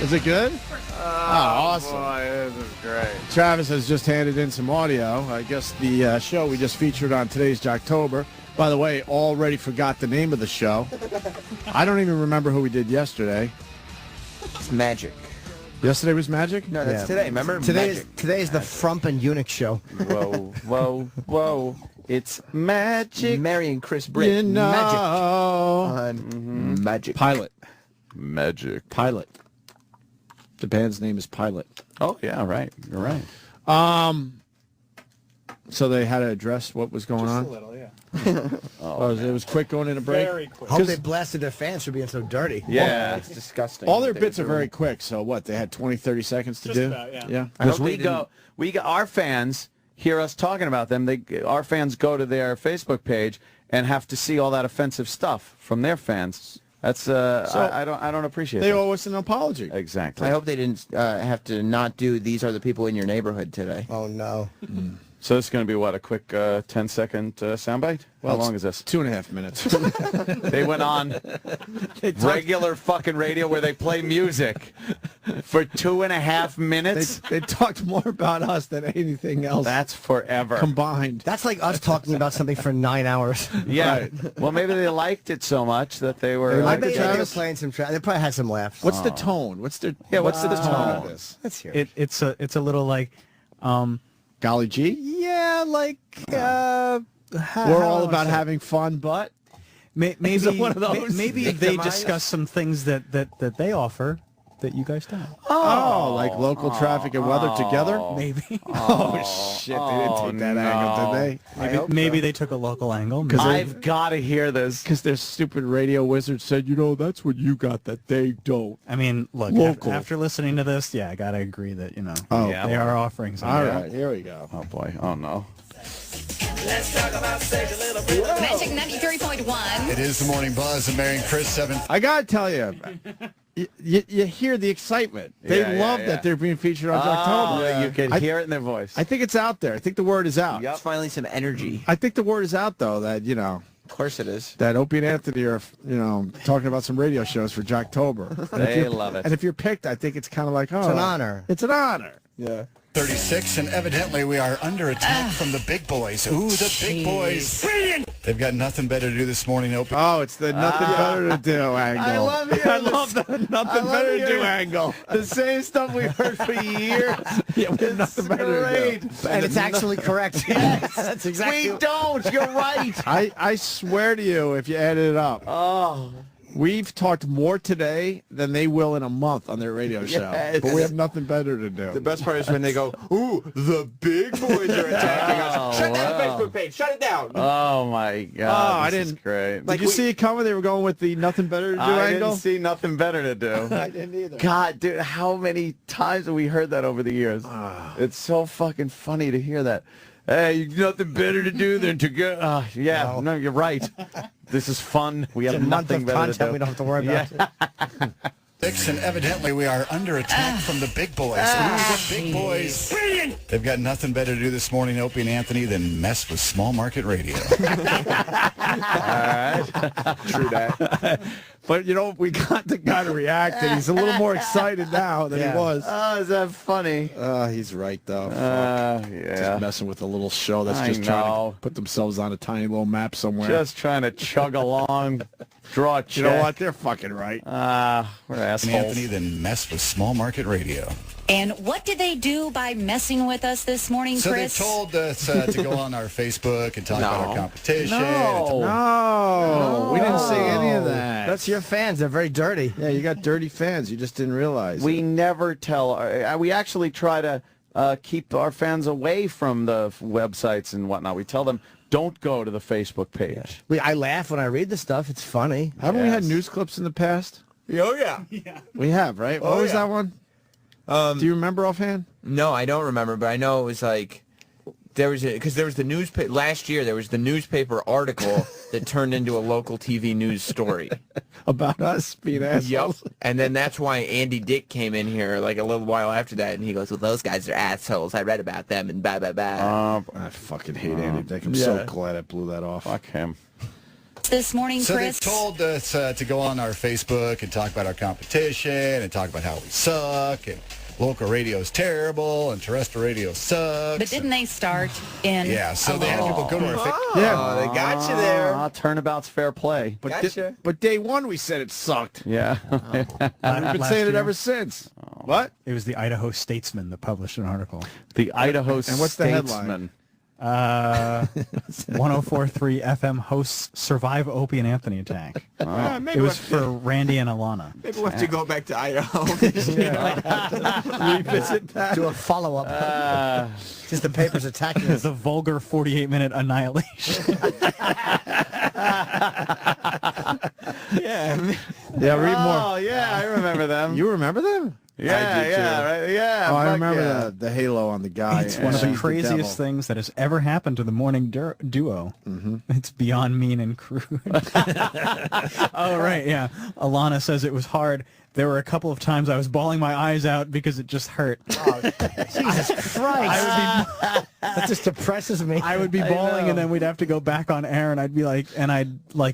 Is it good? awesome. Boy, this is great. Travis has just handed in some audio. I guess the show we just featured on today's Jocktober. By the way, already forgot the name of the show. I don't even remember who we did yesterday. It's Magic. Yesterday was Magic? No, that's today. Remember? Today is the Frump and Eunuch show. Whoa, whoa, whoa. It's Magic. Mary and Chris Britt. You know. Magic. On Magic. Pilot. Magic. Pilot. The band's name is Pilot. Oh, yeah, right. You're right. So they had to address what was going on? a little, yeah. It was quick going in a break? Very quick. Hope they blasted their fans for being so dirty. Yeah. It's disgusting. All their bits are very quick. So what? They had 20, 30 seconds to do? About, yeah. Yeah. Because our fans hear us talking about them. Our fans go to their Facebook page and have to see all that offensive stuff from their fans. That's I don't appreciate They that. owe us an apology. Exactly. I hope they didn't have to not do These Are the People in Your Neighborhood today. Oh, no. So it's going to be, what, a quick 10-second soundbite? How long is this? 2.5 minutes. They went on regular fucking radio where they play music for 2.5 minutes. They talked more about us than anything else. That's forever. Combined. That's like us talking about something for 9 hours. Yeah. Right. Well, maybe they liked it so much that they were... They I liked bet it, you they were Travis? playing some They probably had some laughs. What's the tone? What's the tone of this? Let's hear It's a little like, Golly gee? yeah, like We're all about having fun, but maybe Is it one of those? maybe they discuss some things that they offer that you guys don't. like local traffic and weather together? Maybe. Shit, they didn't take that angle, did they? Maybe they took a local angle. I've got to hear this. Because their stupid radio wizard said, that's what you got that they don't. I mean, look, Local. after listening to this, I got to agree that, Oh, they are offering something. All right, here we go. Oh, boy. Oh, no. Let's talk about sex a little bit. Magic 93.1. It is the Morning Buzz and Mary and Chris 7. I got to tell you, you hear the excitement. They love that they're being featured on Jocktober. You can hear it in their voice. I think it's out there. I think the word is out. It's finally some energy. I think the word is out, though, that, Of course it is. that Opie and Anthony are, talking about some radio shows for Jocktober. They love it. And if you're picked, I think it's kind of like, It's an honor. It's an honor. Yeah. 36, and evidently we are under attack from the big boys. Ooh, the big boys. Brilliant! They've got nothing better to do this morning, Opie. Oh, it's the nothing better to do angle. I love it. I love the nothing better to do angle. The same stuff we've heard for years. Yeah, we have nothing better to do. And it's actually correct. Yes, that's exactly. We don't. You're right. I swear to you, if you add it up. Oh. We've talked more today than they will in a month on their radio show. Yes. But we have nothing better to do. The best part is when they go, ooh, the big boys are attacking us. Shut down the Facebook page. Shut it down. Oh, my God. I This is didn't. great. Did you see it coming? They were going with the nothing better to do I angle? didn't see nothing better to do. I didn't either. God, dude, how many times have we heard that over the years? It's so fucking funny to hear that. Hey, you nothing better to do than to go. Yeah, no, you're right. This is fun. We have It's a month nothing of better to content do. we don't have to worry about. And evidently we are under attack from the big boys. The big boys. Brilliant! They've got nothing better to do this morning, Opie and Anthony, than mess with small market radio. All right. True that. But, we got the guy to react, and he's a little more excited now than he was. Oh, is that funny? He's right, though. Yeah. Just messing with a little show that's I just trying know. to put themselves on a tiny little map somewhere. Just trying to chug along, draw a check. You know what? They're fucking right. We're assholes. Anthony, then mess with small market radio. And what did they do by messing with us this morning, So Chris? they told us to go on our Facebook and talk about our competition. No, we didn't say any of that. That's your fans. They're very dirty. Yeah, you got dirty fans. You just didn't realize. We never tell. We actually try to keep our fans away from the websites and whatnot. We tell them, don't go to the Facebook page. I laugh when I read the stuff. It's funny. Haven't we had news clips in the past? Oh, yeah. We have, right? Oh, What was yeah. that one? Do you remember offhand? No, I don't remember, but I know it was like there was the newspaper last year. There was the newspaper article that turned into a local TV news story about us being assholes. Yep. And then that's why Andy Dick came in here like a little while after that, and he goes, "Well, those guys are assholes. I read about them and blah blah blah." I fucking hate Andy Dick. I'm so glad I blew that off. Fuck him. This morning, So Chris? they told us to go on our Facebook and talk about our competition and talk about how we suck and local radio is terrible and terrestrial radio sucks. But didn't they start in? Yeah, so they had people go to our Facebook. Yeah, they got you there. Turnabout's fair play. But, Gotcha. but day one we said it sucked. Yeah. And we've been saying it ever since. What? It was the Idaho Statesman that published an article. The Idaho And what's the headline? Statesman. 104.3 FM hosts survive Opie and Anthony attack. Maybe It was for Randy and Alana. Maybe we'll have to go back to Idaho. Revisit that. Do a follow-up. Since the paper's attacking us. The vulgar 48-minute annihilation. Yeah. Yeah, read more. Oh, yeah, I remember them. You remember them? Yeah, right, yeah. Oh, I fuck remember yeah. the halo on the guy. It's one of the craziest things that has ever happened to the morning duo. Mm-hmm. It's beyond mean and crude. Oh, right, yeah. Alana says it was hard. There were a couple of times I was bawling my eyes out because it just hurt. Oh, Jesus Christ. That just depresses me. I would be bawling, and then we'd have to go back on air, and I'd be like,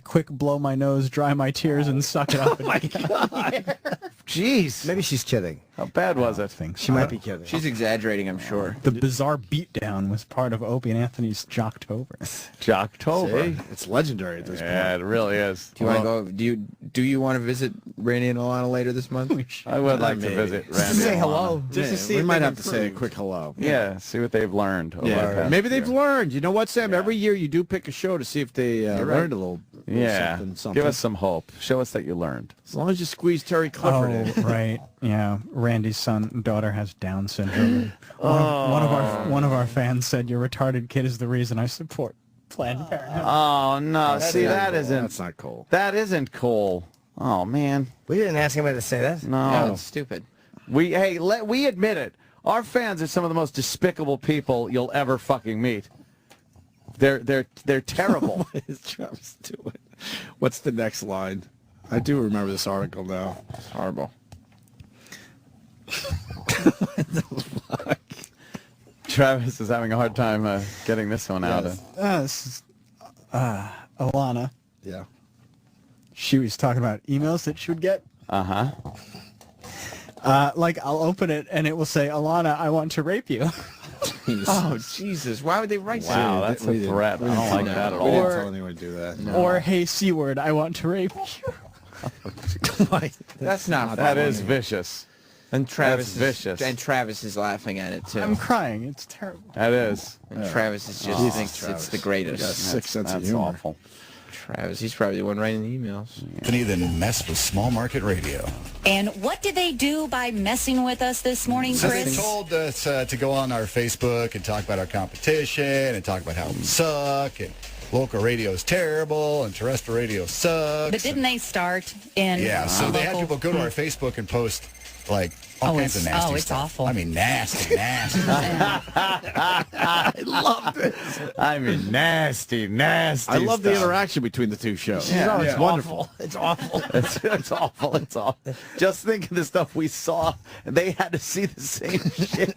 quick blow my nose, dry my tears, and suck it up. Oh my God. Jeez. Maybe she's kidding. How bad was it? She might be kidding. She's exaggerating, I'm sure. The bizarre beatdown was part of Opie and Anthony's Jocktober. Jocktober. See? It's legendary at this point. Yeah, it really is. Do you want to go? Do you want to visit Randy and Alana later this month? I would like to visit Randy. Just to say and hello. Alana. Just to see we if might they have to say a improved. quick hello. Yeah, see what they've learned. Over the Yeah, past maybe they've year. learned. You know what, Sam? Every year you do pick a show to see if they learned a little. Yeah, something. give us some hope. Show us that you learned. As long as you squeeze Terry Clifford in. Right. Yeah. Randy's daughter has Down syndrome. One of our fans said, "Your retarded kid is the reason I support Planned Parenthood." Oh no! See, that cool. isn't. That's not cool. That isn't cool. Oh man. We didn't ask anybody to say that. No. Yeah, it's stupid. We admit it. Our fans are some of the most despicable people you'll ever fucking meet. They're terrible. What is Travis doing? What's the next line? I do remember this article now. It's horrible. Travis is having a hard time getting this one out. This is Alana. Yeah. She was talking about emails that she would get. Uh-huh. I'll open it and it will say, "Alana, I want to rape you." Oh Jesus! Why would they write Wow, that? that's a threat. I don't like that at We didn't all. tell anyone to do that. Or, "Hey, C-word, I want to rape you." That's not. That funny. is vicious. And Travis That's is vicious. And Travis is laughing at it too. I'm crying. It's terrible. That is. And Travis is just thinks it's the greatest. Got a sick sense of That's humor. awful. Travis, he's probably the one writing the emails. Anthony, then mess with small market radio. And what did they do by messing with us this morning, So they Chris? told us to go on our Facebook and talk about our competition and talk about how we suck and local radio is terrible and terrestrial radio sucks. But didn't they start in Yeah, so they had local- people go to our Facebook and post, like, all kinds of nasty it's stuff. awful. I mean, nasty. I love this. I mean, nasty. I love the stuff. interaction between the two shows. Yeah, It's wonderful. It's awful. It's awful. It's awful. Just think of the stuff we saw. They had to see the same shit.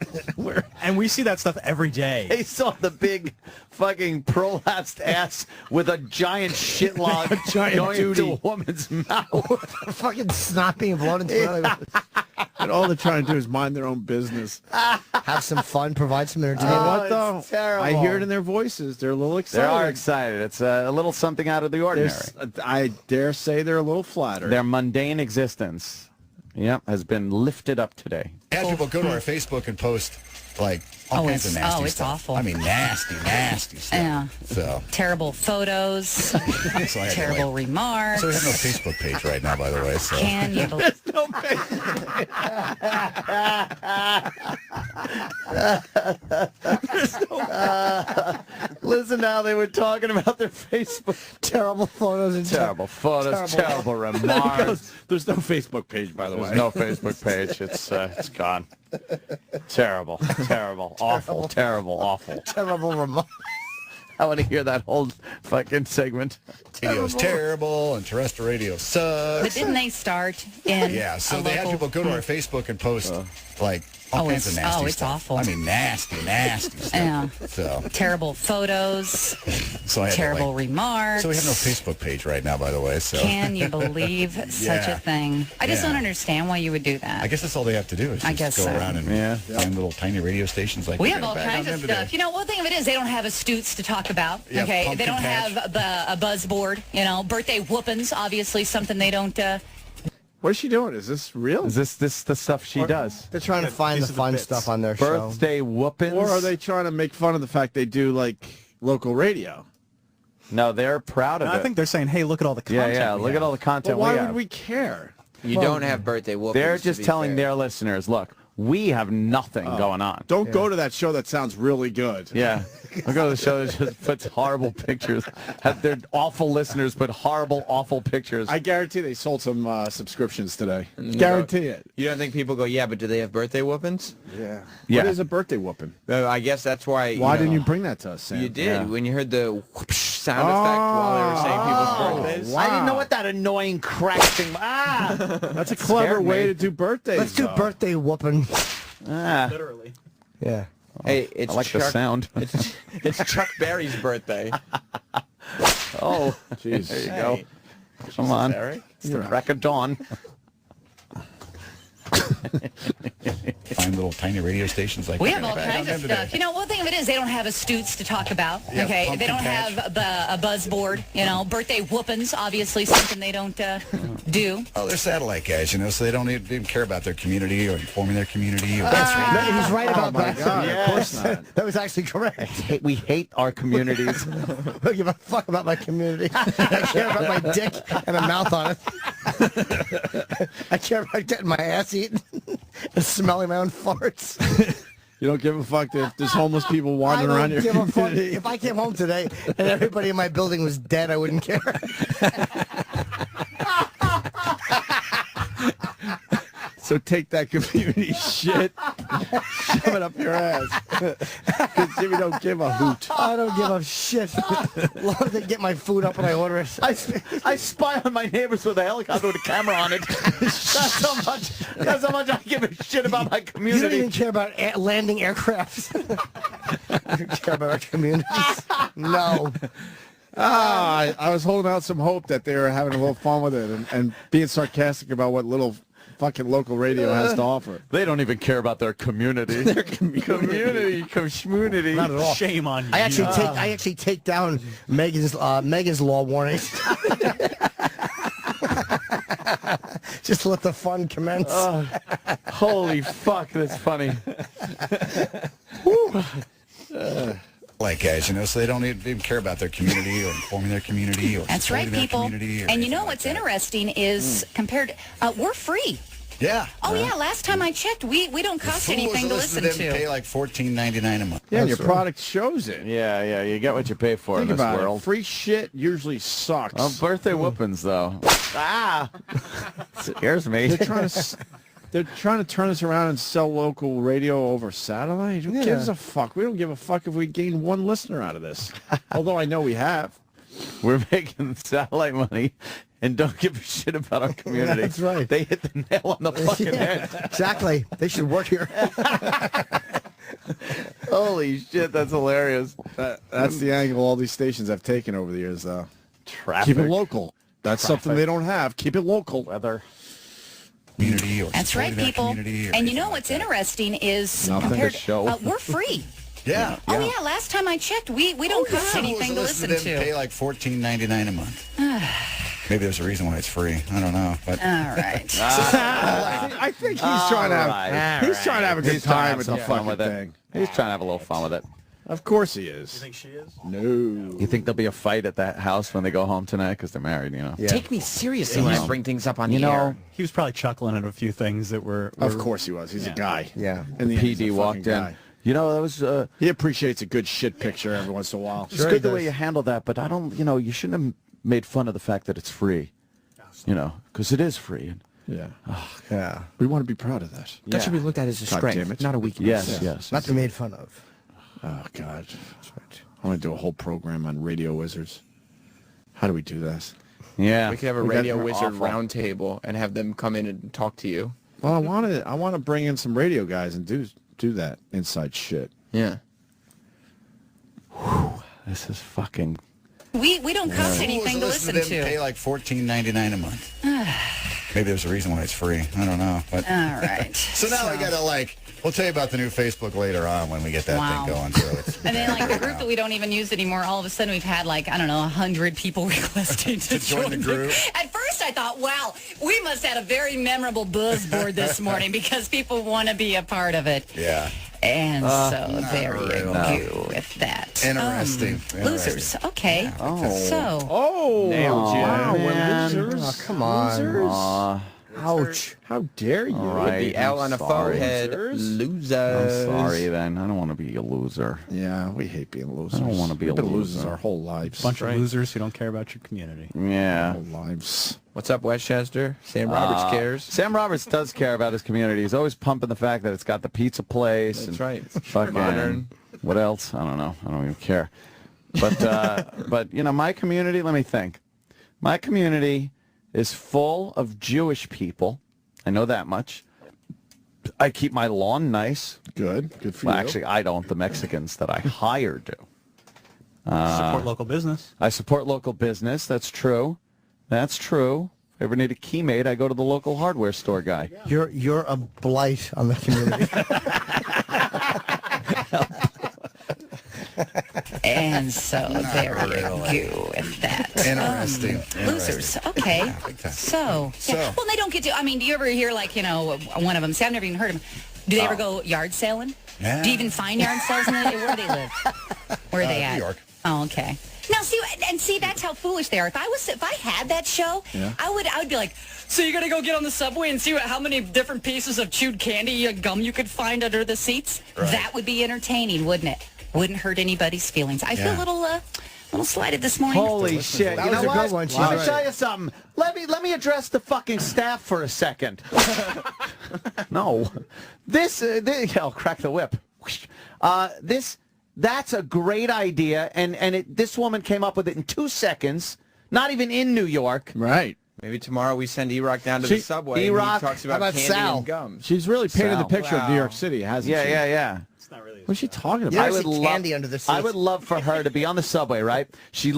And we see that stuff every day. They saw the big fucking prolapsed ass with a giant shit log going into a woman's mouth. Fucking snot being blown into another. And all they're trying to do is mind their own business. Have some fun, provide some You know entertainment. what, though? it's terrible. I hear it in their voices. They're a little They excited. are excited. It's a little something out of the ordinary. I dare say they're a little flattered. Their mundane existence, has been lifted up today. Had people go to our Facebook and post, like, all kinds of nasty it's stuff. awful. I mean, nasty stuff. Yeah. So, Terrible photos, so I had to, terrible like- remarks. So we have no Facebook page right now, by the way. So. Can you believe? No Listen now, they were talking about their Facebook. Terrible photos and Terrible photos, terrible remarks. There's no Facebook page, by the way. There's no Facebook page. It's gone. Terrible, awful, awful. Terrible remarks. I want to hear that whole fucking segment. Radio's terrible and terrestrial radio sucks. But didn't they start in Yeah, so a they had local- people go to our Facebook and post, like, all kinds of nasty it's stuff. awful. I mean, nasty stuff. Yeah. So, Terrible photos, so I had to, terrible like- remarks. So we have no Facebook page right now, by the way. So Can you believe such a thing? I just don't understand why you would do that. I guess that's all they have to do is I just guess go so. around and find little tiny radio stations like We we're have all gonna bag kinds on of them today. stuff. You know, one thing of it is they don't have astutes to talk about. Yeah, Okay, they pumpkin don't patch. have a buzz board. You know, birthday whoopings, obviously something they don't. What is she doing? Is this real? Is this the stuff she does? They're trying to find the fun stuff on their show. Birthday whoopings? Or are they trying to make fun of the fact they do, like, local radio? No, they're proud of I it. think they're saying, hey, look at all the content. Look at all the content Well, why we would have. we care? You don't have birthday whoopings. They're to just be telling fair. their listeners, look, we have nothing going on. Don't go to that show that sounds really good. Yeah. I'll go to the show that just puts horrible pictures. Their awful listeners put horrible, awful pictures. I guarantee they sold some subscriptions today. Guarantee it. You don't think people go, yeah, but do they have birthday whoopings? Yeah. Yeah. What is a birthday whooping? I guess that's why. Why know, didn't you bring that to us, Sam? You did when you heard the whoosh sound effect while they were saying people's birthdays. I didn't know what that annoying crack thing. That's a clever Scared way me. to do birthdays. Let's do though. birthday whooping. Literally. Yeah. Hey, it's I like Chuck, the sound. It's Chuck Berry's birthday. Oh, Jeez. there you go. Come on. It's the crack of dawn. Find little tiny radio stations like We we're have all gonna bag kinds on of them stuff. today. You know, one thing of it is they don't have astutes to talk about. Yeah, Okay, they pumpkin don't patch. have a buzz board. You know, birthday whoopings, obviously something they don't do. Oh, they're satellite guys, so they don't even care about their community or informing their community. Or He's right about that. God, of course not. That was actually correct. We hate our communities. I don't give a fuck about my community. I care about my dick and a mouth on it. I care about getting my ass eaten and smelling my own farts. You don't give a fuck if there's homeless people wandering I around don't your give a fuck. community. If I came home today and everybody in my building was dead, I wouldn't care. So take that community shit, shove it up your ass. Because Jimmy don't give a hoot. I don't give a shit. As long as they get my food up and I order it. I spy on my neighbors with a helicopter with a camera on it. That's how much I give a shit about my You don't community. even care about landing aircraft. You don't care about our communities. No. I was holding out some hope that they were having a little fun with it and being sarcastic about what little fucking local radio has to offer. They don't even care about their community. Their community. Not at all. Shame on you. I actually take down Megan's law warnings. Just let the fun commence. Holy fuck, that's funny. Like guys, so they don't even care about their community or informing their community or That's right, supporting their people. community or And you anything know like what's that. interesting is compared, we're free. Yeah. Oh yeah, last time I checked, we don't cost Fools anything to who listen them to. pay like $14.99 a month. Yeah, and your That's right. product shows it. Yeah, you get what you pay for Think in this about world. it. Free shit usually sucks. Oh, birthday whoopings, though. Scares me. They're trying to turn us around and sell local radio over satellite. Who gives a fuck? We don't give a fuck if we gain one listener out of this. Although I know we have. We're making satellite money and don't give a shit about our community. That's right. They hit the nail on the fucking head. Exactly. They should work here. Holy shit, that's hilarious. That's the angle all these stations have taken over the years, though. Traffic. Keep it local. That's something they don't have. Keep it local. Weather. Community or That's right, people. And you know what's interesting is compared, we're free. Yeah. Oh yeah, last time I checked, we don't cost anything to listen to. to. Pay like $14.99 a month. Maybe there's a reason why it's free. I don't know. But all right. I think he's trying to have. He's trying to have a good time with the fucking thing. He's trying to have a little fun with it. Of course he is. You think she is? No. You think there'll be a fight at that house when they go home tonight because they're married? You know. Yeah. Take me seriously when I bring things up on the air. He was probably chuckling at a few things that were. Of course he was. He's a guy. Yeah. And the PD walked in. You know, that was. He appreciates a good shit picture every once in a while. It's good the way you handle that, but I don't. You know, you shouldn't have made fun of the fact that it's free. You know, because it is free. Yeah. Yeah. We want to be proud of that. That should be looked at as a God strength, damn it. not a weakness. Yes, yes. Not to be made fun of. Oh, God. I want to do a whole program on Radio Wizards. How do we do this? Yeah. We could have a We radio got- wizard awful. round table and have them come in and talk to you. Well, I want to bring in some radio guys and do that inside shit. Yeah. This is fucking. We don't cost anything to listen them to. pay like $14.99 a month. Maybe there's a reason why it's free. I don't know. But All right. So now I gotta we'll tell you about the new Facebook later on when we get that thing going. So it's And then, like, the group that we don't even use anymore, all of a sudden we've had, like, I don't know, 100 people requesting to join the group. At first I thought, wow, we must have had a very memorable buzz board this morning because people want to be a part of it. Yeah. And so there you really. go with that. Interesting. Losers. Okay. So. Oh, wow, we're losers. Oh, come on. Aw. Ouch. How dare you? All right. The L on a sorry. forehead. Losers. I'm sorry, then. I don't want to be a loser. Yeah, we hate being losers. I don't want to be We've a been losers loser. our whole lives. Bunch of losers who don't care about your community. Yeah. Whole lives. What's up, Westchester? Sam Roberts cares. Sam Roberts does care about his community. He's always pumping the fact that it's got the pizza place. That's and right. Fucking Modern. What else? I don't know. I don't even care. But but you know, my community. Let me think. My community is full of Jewish people. I know that much. I keep my lawn nice. Good for Well, you. actually, I don't. The Mexicans that I hire do. Support local business. I support local business. That's true. That's true. If I ever need a key made, I go to the local hardware store guy. You're a blight on the community. And so there you go with that. Interesting. Losers. Okay. So, yeah. Well, they don't get to. I mean, do you ever hear, like, you know, one of them? See, I've never even heard of them. Do they ever go yard sailing? Yeah. Do you even find yard sales in where they live? Where are they at? New York. Oh, okay. Now, see, that's how foolish they are. If I had that show, I would be like, so you're gonna go get on the subway and see how many different pieces of chewed candy gum you could find under the seats? Right. That would be entertaining, wouldn't it? Wouldn't hurt anybody's feelings. I feel a little slighted this morning. Holy shit! That You was know a what? good one. She's Let me right. tell you something. Let me address the fucking staff for a second. No, I'll crack the whip. That's a great idea, and this woman came up with it in 2 seconds. Not even in New York. Right. Maybe tomorrow we send E-Rock down to the subway and E-Rock, he talks how about about candy Sal? and gum. She's really painted Sal. the picture of New York City, hasn't she? Yeah. What's she talking about? Yeah, I there's would candy under the seats. I would love for her to be on the subway, right? She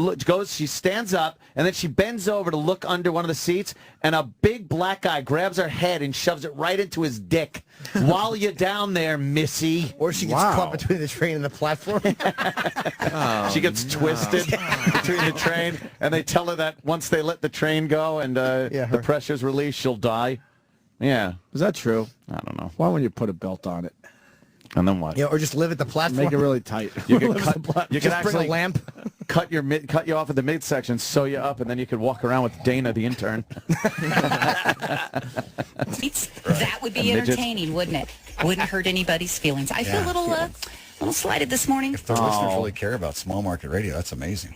she stands up, and then she bends over to look under one of the seats, and a big black guy grabs her head and shoves it right into his dick. While you're down there, missy. Or she gets caught between the train and the platform. She gets twisted between the train, and they tell her that once they let the train go and the pressure's released, she'll die. Yeah. Is that true? I don't know. Why wouldn't you put a belt on it? And then what? Yeah, or just live at the platform. Make it really tight. You could cut. You could Just bring a actually lamp. cut you off at the midsection, sew you up, and then you could walk around with Dana, the intern. Seats. would be entertaining, wouldn't it? Wouldn't hurt anybody's feelings. I feel a little slighted this morning. If the listeners really care about small market radio, that's amazing.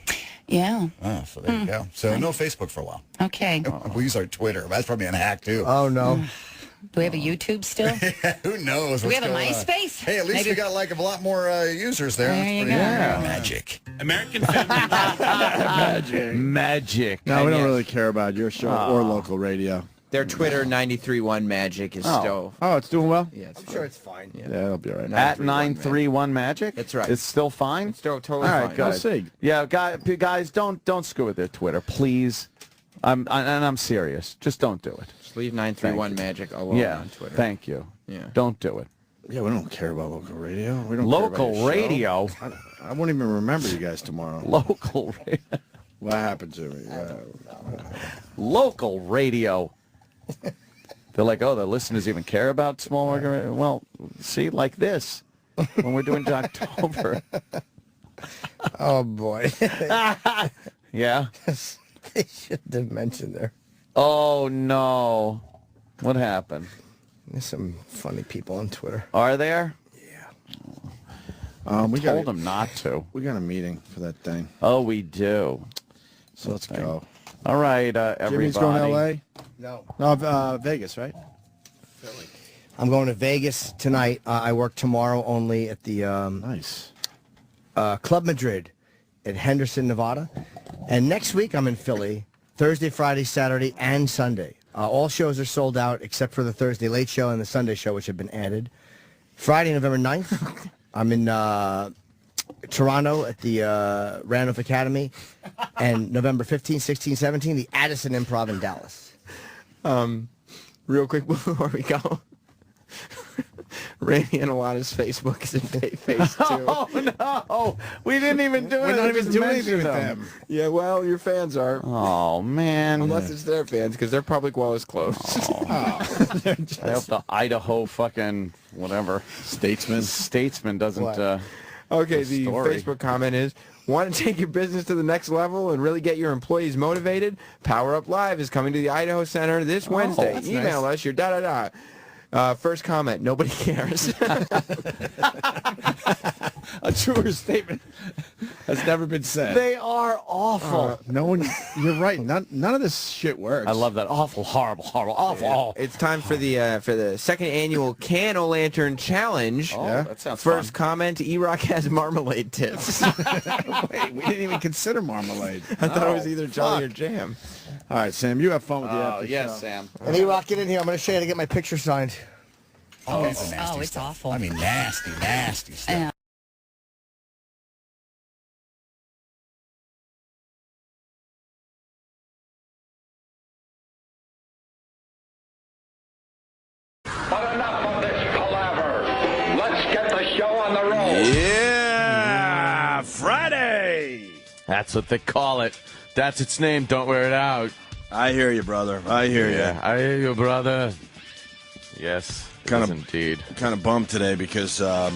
Yeah. Oh, so there you go. So no Facebook for a while. Okay. We use our Twitter. That's probably an hack, too. Oh, no. Do we have a YouTube still? Who knows? Do we have a going on? MySpace? Hey, at least we got like a lot more users there. There you go. Magic. American Family. Magic. No, we don't really care about your show or local radio. Their Twitter 93.1 Magic is still. Oh, it's doing well? Yeah, it's I'm sure it's fine. Yeah, it'll be all right. At 931 Magic? That's right. It's still fine? It's still totally All right, fine. good. I'll see. Yeah, guys, don't screw with their Twitter, please. I'm serious. Just don't do it. Just leave 931 Magic alone on Twitter. Thank you. Yeah. Don't do it. Yeah, we don't care about local radio. We don't Local care about your radio? show. I won't even remember you guys tomorrow. Local radio. What happened to me? Local radio. They're like, oh, the listeners even care about small market radio? Well, see, like this, when we're doing October. Oh, boy. Yeah? They shouldn't have mentioned there. Oh, no. What happened? There's some funny people on Twitter. Are there? We told them not to. We got a meeting for that thing. Oh, we do. So let's go. All right, everybody. Jimmy's going to L.A.? No. No, Vegas, right? I'm going to Vegas tonight. I work tomorrow only at the nice Club Madrid at Henderson, Nevada. And next week I'm in Philly, Thursday, Friday, Saturday, and Sunday. All shows are sold out except for the Thursday late show and the Sunday show, which have been added. Friday, November 9th, I'm in Toronto at the Randolph Academy. And November 15, 16, 17, the Addison Improv in Dallas. Real quick before we go. Randy and Alana's Facebook is in phase 2. Oh, no. We didn't even do it. We're not even Just doing mention anything with them. Yeah, well, your fans are. Oh, man. Unless it's their fans, because their public wall is closed. I hope the Idaho fucking whatever statesman doesn't. Okay, the Facebook comment is, want to take your business to the next level and really get your employees motivated? Power Up Live is coming to the Idaho Center this Wednesday. That's Email us your da-da-da. First comment, nobody cares. A truer statement has never been said. They are awful. No one. You're right. None of this shit works. I love that. Awful, horrible, awful. It's time for the second annual Can-O-Lantern Challenge. Oh, that sounds First fun. comment, E-Rock has marmalade tips. Wait, we didn't even consider marmalade. I thought it was either Jolly or Jam. All right, Sam, you have fun with the Oh, after yes, show. Sam. And E-Rock, get in here. I'm going to show you how to get my picture signed. All kinds of nasty it's stuff. awful. I mean, nasty stuff. Yeah. But enough of this palaver. Let's get the show on the road. Yeah, Friday. That's what they call it. That's its name. Don't wear it out. I hear you, brother. I hear you. I hear you, brother. Yes, indeed. Kind of bummed today because a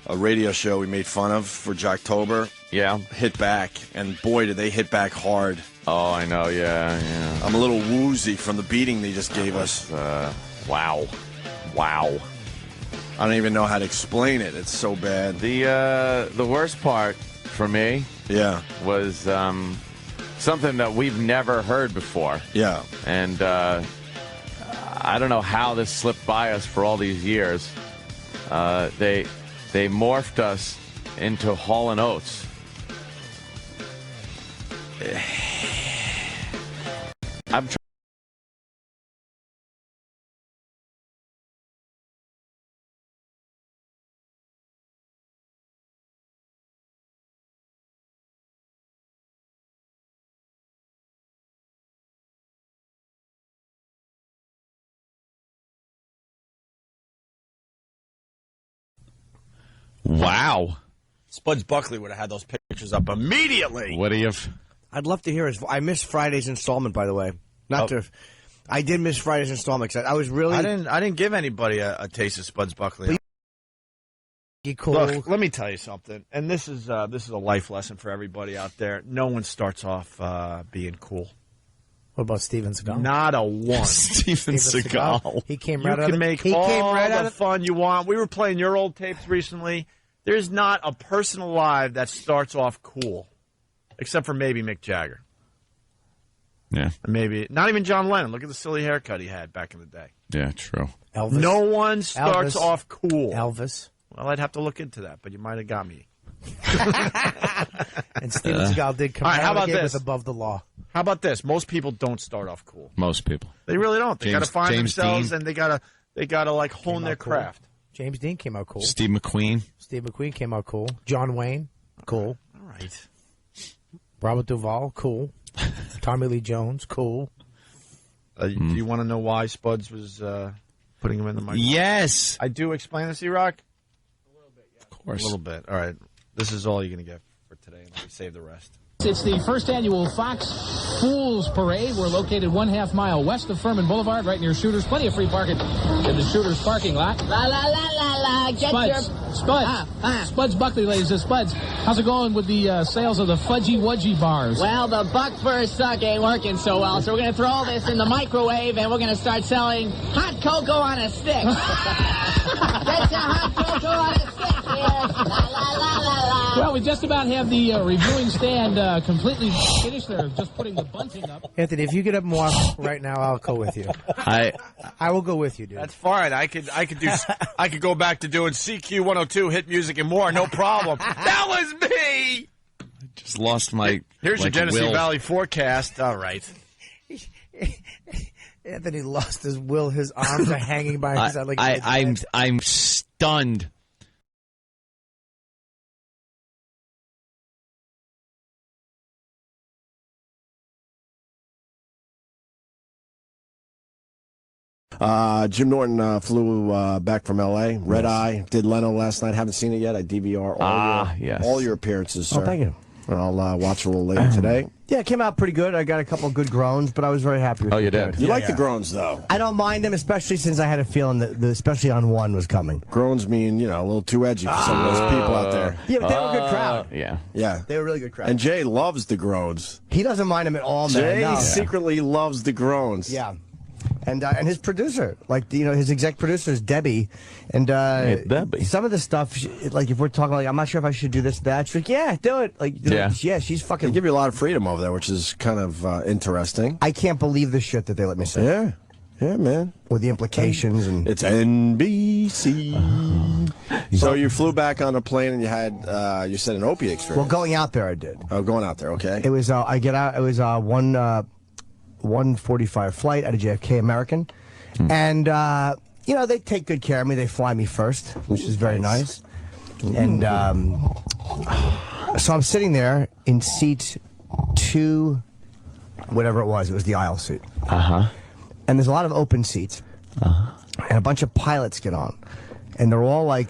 radio show we made fun of for Jocktober, hit back, and boy, did they hit back hard. Oh, I know. Yeah. I'm a little woozy from the beating they just gave us. Wow. I don't even know how to explain it. It's so bad. The worst part for me, was something that we've never heard before. Yeah, and I don't know how this slipped by us for all these years. They morphed us into Hall & Oates. I'm trying. Wow. Spuds Buckley would have had those pictures up immediately. What do you? I'd love to hear his. I missed Friday's installment, by the way. I did miss Friday's installment. I was really. I didn't give anybody a taste of Spuds Buckley. Cool. Look, let me tell you something, and this is a life lesson for everybody out there. No one starts off being cool. What about Steven Seagal? Not a one. Steven Seagal. He came You right out can of make he all came right out the of fun you want. We were playing your old tapes recently. There's not a person alive that starts off cool, except for maybe Mick Jagger. Yeah. Maybe not even John Lennon. Look at the silly haircut he had back in the day. Yeah, true. Elvis. No one starts Elvis. off cool. Elvis. Well, I'd have to look into that, but you might have got me. And Steven Seagal did come All right, how out about of it this? with above the law. How about this? Most people don't start off cool. Most people. They really don't. They got to James- find James themselves, Dean. and they gotta like hone their cool. craft. James Dean came out cool. Steve McQueen. Steve McQueen came out cool. John Wayne, cool. All right. Robert Duvall, cool. Tommy Lee Jones, cool. Do you want to know why Spuds was putting him in the microphone? Yes. I do explain this, E-Rock? Of course. A little bit. All right. This is all you're going to get for today, and then we save the rest. It's the first annual Fox Fools Parade. We're located 1/2 mile west of Furman Boulevard, right near Shooters. Plenty of free parking in the Shooters parking lot. La la la la la. Get Spuds Buckley, ladies and Spuds. How's it going with the sales of the Fudgy Wudgy bars? Well, the buck first suck ain't working so well, so we're going to throw all this in the microwave and we're going to start selling hot cocoa on a stick. Get your hot cocoa on a stick here. La la la la la. Well, we just about have the reviewing stand completely finished. They're just putting the bunting up. Anthony, if you get up more right now, I'll go with you. I will go with you, dude. That's fine. I could go back to doing CQ 102, hit music and more, no problem. That was me. just lost my. Here's your Genesee Valley forecast. All right. Anthony lost his will. His arms are hanging by his side. I'm stunned. Jim Norton flew back from L.A. Red Eye. Did Leno last night. Haven't seen it yet. I DVR all your appearances, sir. Oh, thank you. And I'll watch a little later today. Yeah, it came out pretty good. I got a couple of good groans, but I was very happy with it. Oh, you did? You like the groans, though? I don't mind them, especially since I had a feeling that especially on one was coming. Groans mean, a little too edgy for some of those people out there. Yeah, but they were a good crowd. Yeah. They were a really good crowd. And Jay loves the groans. He doesn't mind them at all, man. Jay No. secretly loves the groans. Yeah. And his producer, his exec producer is Debbie, and Debbie. Some of the stuff, if we're talking, I'm not sure if I should do this, that. She's like, yeah, do it. She's fucking. They give you a lot of freedom over there, which is kind of interesting. I can't believe the shit that they let me say. Yeah, man. With the implications and it's NBC. So you flew back on a plane and you had you said an opiate experience. Well, going out there, I did. Oh, going out there, okay. It was I get out. It was 1:45 flight out of JFK American, and they take good care of me. They fly me first, which is very nice. And so I'm sitting there in seat 2, whatever it was. It was the aisle seat. And there's a lot of open seats. And a bunch of pilots get on, and they're all like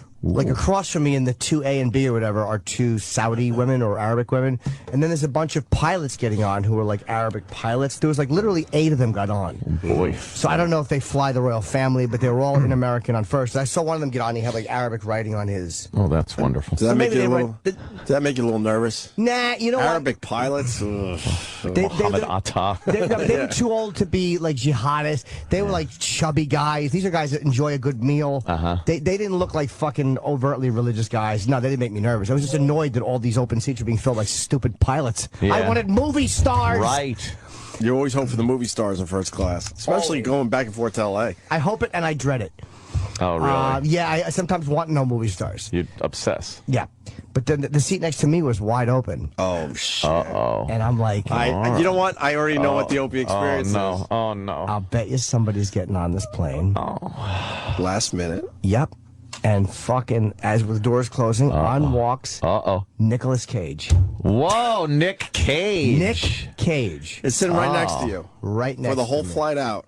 across from me in the 2A and B or whatever are 2 Saudi women or Arabic women, and then there's a bunch of pilots getting on who are like Arabic pilots. There was literally 8 of them got on. Oh boy. So I don't know if they fly the royal family, but they were all in American on first. I saw one of them get on. He had Arabic writing on his. Oh, that's wonderful. Does that make you a little nervous? Nah, you know Arabic what? pilots. Mohammed Atta. They were too old to be jihadists. They were chubby guys. These are guys that enjoy a good meal. They didn't look like fucking overtly religious guys. No, they didn't make me nervous. I was just annoyed that all these open seats were being filled by stupid pilots. Yeah. I wanted movie stars. Right. You always hope for the movie stars in first class, especially going back and forth to L.A. I hope it and I dread it. Oh, really? Yeah, I sometimes want no movie stars. You obsess. Yeah. But then the seat next to me was wide open. Oh, shit. Uh-oh. And I'm like... you know what? I already know what the opiate experience is. Oh, no. I'll bet you somebody's getting on this plane. Oh. Last minute. Yep. And fucking, as with doors closing, on walks Nicolas Cage. Whoa, Nick Cage. Nick Cage. It's sitting right next to you. Right next to for the whole me. flight out.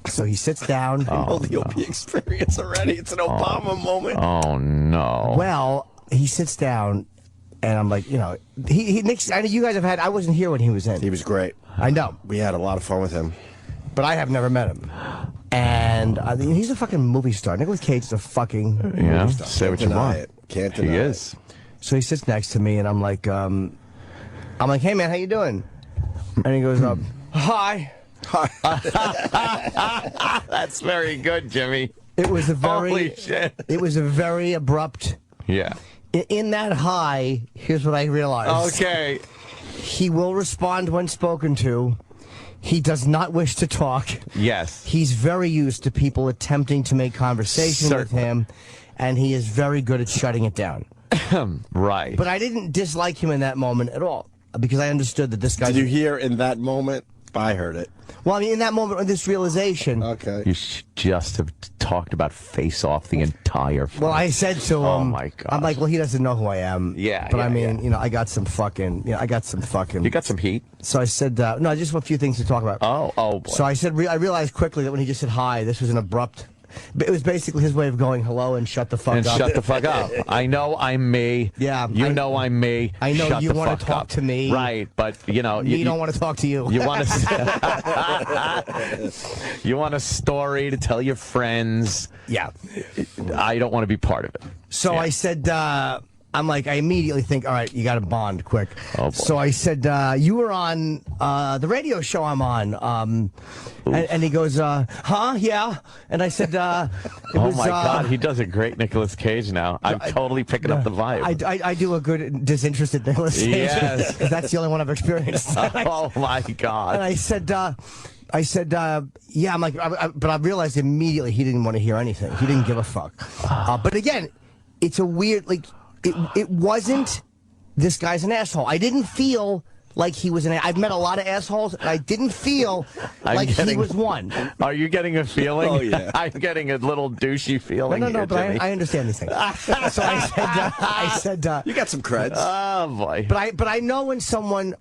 So he sits down. I know the opiate experience already. It's an Obama moment. Oh, no. Well, he sits down, and I'm like, Nick, I know you guys have had, I wasn't here when he was in. He was great. I know. We had a lot of fun with him. But I have never met him. And he's a fucking movie star. Nicolas Cage is a fucking movie star. Say what you want. Can't deny he it. is. So he sits next to me, and I'm like, hey man, how you doing? And he goes, hi. That's very good, Jimmy. It was a very, Holy shit. It was a very abrupt. Yeah. In that high, here's what I realized. Okay. He will respond when spoken to. He does not wish to talk. Yes. He's very used to people attempting to make conversation with him, and he is very good at shutting it down. Right. But I didn't dislike him in that moment at all, because I understood that this guy... Did you hear in that moment? I heard it. Well, I mean, in that moment, with this realization... Okay. You should just have talked about Face Off the entire fight. Well, I said to him... Oh, my God. I'm like, well, he doesn't know who I am. Yeah, But yeah, I mean, yeah. you know, I got some fucking... You got some heat? So I said, no, just a few things to talk about. Oh, boy. So I said, I realized quickly that when he just said hi, this was an abrupt... It was basically his way of going hello and shut the fuck up. And shut the fuck up. I know I'm me. Yeah. You know I'm me. I know Shut you the want fuck to talk up. to me. Right, but, you know... You don't want to talk to you. You want to... You want a story to tell your friends. Yeah. I don't want to be part of it. So I said... I'm like, I immediately think, all right, you got to bond quick. Oh, boy. So I said, you were on the radio show I'm on. And he goes, huh? Yeah. And I said, Oh, my God. He does a great Nicolas Cage now. I'm totally picking up the vibe. I do a good disinterested Nicolas Cage. Yes. That's the only one I've experienced. Oh, my God. And I said, yeah, I'm like, but I realized immediately he didn't want to hear anything. He didn't give a fuck. But again, it's a weird, like, it wasn't, this guy's an asshole. I didn't feel like he was I've met a lot of assholes, and I didn't feel like he was one. Are you getting a feeling? Oh, yeah. I'm getting a little douchey feeling. No, here, but Jimmy. I understand these things. So I said, you got some creds. Oh, boy. But I know when someone,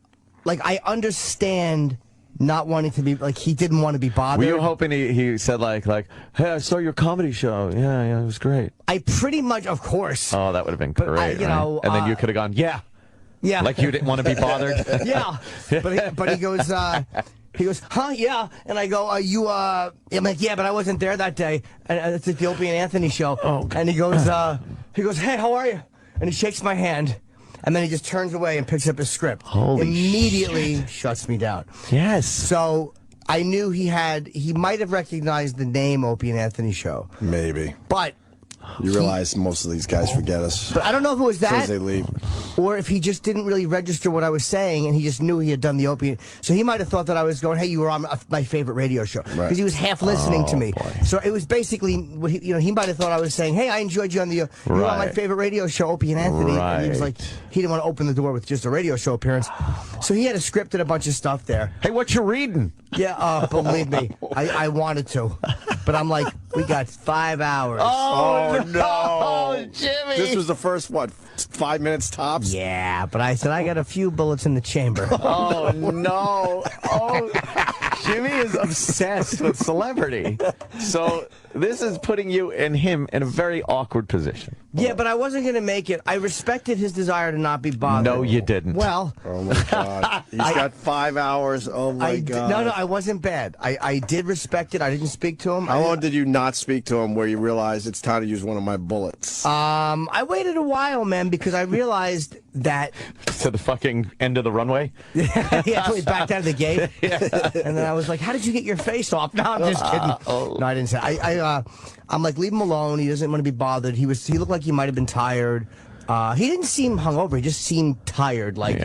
like, I understand not wanting to be, like, he didn't want to be bothered. Were you hoping he said, like, hey, I saw your comedy show. Yeah, it was great. I pretty much, of course. Oh, that would have been great, you right? know, And then you could have gone, yeah. Like you didn't want to be bothered? Yeah. But he goes, huh, yeah. And I go, I'm like, yeah, but I wasn't there that day. And it's at the Opie and Anthony show. Oh, God. And he goes, hey, how are you? And he shakes my hand. And then he just turns away and picks up his script. Immediately shuts me down. Yes. So I knew he might have recognized the name Opie and Anthony show. Maybe. But you realize most of these guys forget us. But I don't know if it was As soon that, as they leave. or if he just didn't really register what I was saying, and he just knew he had done the Opie. So he might have thought that I was going, "Hey, you were on my favorite radio show," because he was half listening to me. Boy. So it was basically, he might have thought I was saying, "Hey, I enjoyed you on the you were on my favorite radio show, Opie and Anthony." And he was like, he didn't want to open the door with just a radio show appearance. So he had a script and a bunch of stuff there. Hey, what you reading? Yeah, believe me, I wanted to, but I'm like, we got 5 hours. Oh, no. Jimmy. This was the first, 5 minutes tops? Yeah, but I said, I got a few bullets in the chamber. Oh, no. Oh, Jimmy is obsessed with celebrity. So this is putting you and him in a very awkward position. Yeah, but I wasn't going to make it. I respected his desire to not be bothered. No, you didn't. Well. Oh, my God. He's got 5 hours. Oh, my God. No, I wasn't bad. I did respect it. I didn't speak to him. How long did you not speak to him where you realized it's time to use one of my bullets? I waited a while, man, because I realized that... To the fucking end of the runway? Yeah, until he backed out of the gate. And then I was like, how did you get your face off? No, I'm just kidding. No, I didn't say. I'm like, leave him alone. He doesn't want to be bothered. He looked like he might have been tired. He didn't seem hungover. He just seemed tired. Like,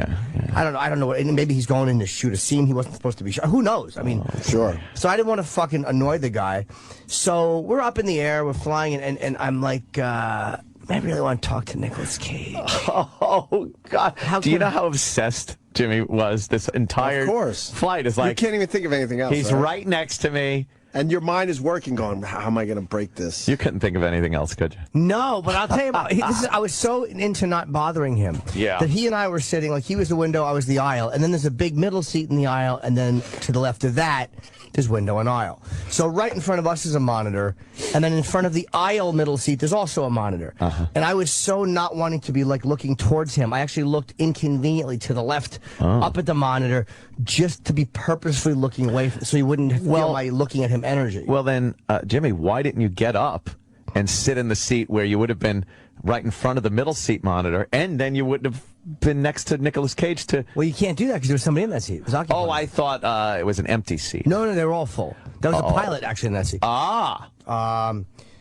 I don't know. Maybe he's going in to shoot a scene he wasn't supposed to be shooting. Who knows? I mean, sure. So I didn't want to fucking annoy the guy. So we're up in the air. We're flying, and I'm like, I really want to talk to Nicolas Cage. Oh, God. Do you know how obsessed Jimmy was this entire flight? Is like, you can't even think of anything else. He's right next to me. And your mind is working, going, how am I going to break this? You couldn't think of anything else, could you? No, but I'll tell you about I was so into not bothering him that he and I were sitting, like he was the window, I was the aisle, and then there's a big middle seat in the aisle, and then to the left of that, there's window and aisle. So right in front of us is a monitor, and then in front of the aisle middle seat, there's also a monitor. And I was so not wanting to be like looking towards him. I actually looked inconveniently to the left, up at the monitor, just to be purposefully looking away, so he wouldn't feel my looking at him energy. Well then, Jimmy, why didn't you get up and sit in the seat where you would have been right in front of the middle seat monitor, and then you wouldn't have been next to Nicolas Cage to... Well, you can't do that because there was somebody in that seat. It was occupied. Oh, I thought it was an empty seat. No, they were all full. There was a pilot actually in that seat.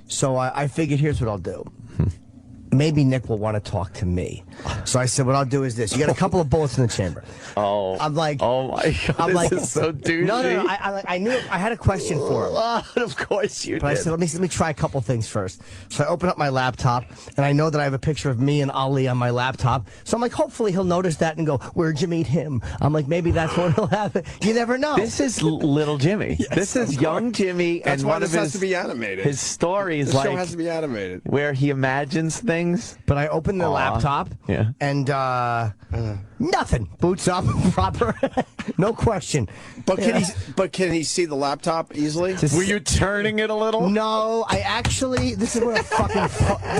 So I figured here's what I'll do. Maybe Nick will want to talk to me. So I said, what I'll do is this. You got a couple of bullets in the chamber. I'm like, oh my God, this is so douchey. No. I knew I had a question for him. Of course you did. But I said, let me try a couple things first. So I open up my laptop, and I know that I have a picture of me and Ali on my laptop. So I'm like, hopefully he'll notice that and go, where'd you meet him? I'm like, maybe that's what will happen. You never know. This is little Jimmy. Yes, this is young Jimmy, That's and why one this of has to be animated. his stories, This like show has to be animated. where he imagines things. But I opened the laptop, and nothing. Boots up, proper, no question. But can he see the laptop easily? Were you turning it a little? No, I actually. This is what a fucking.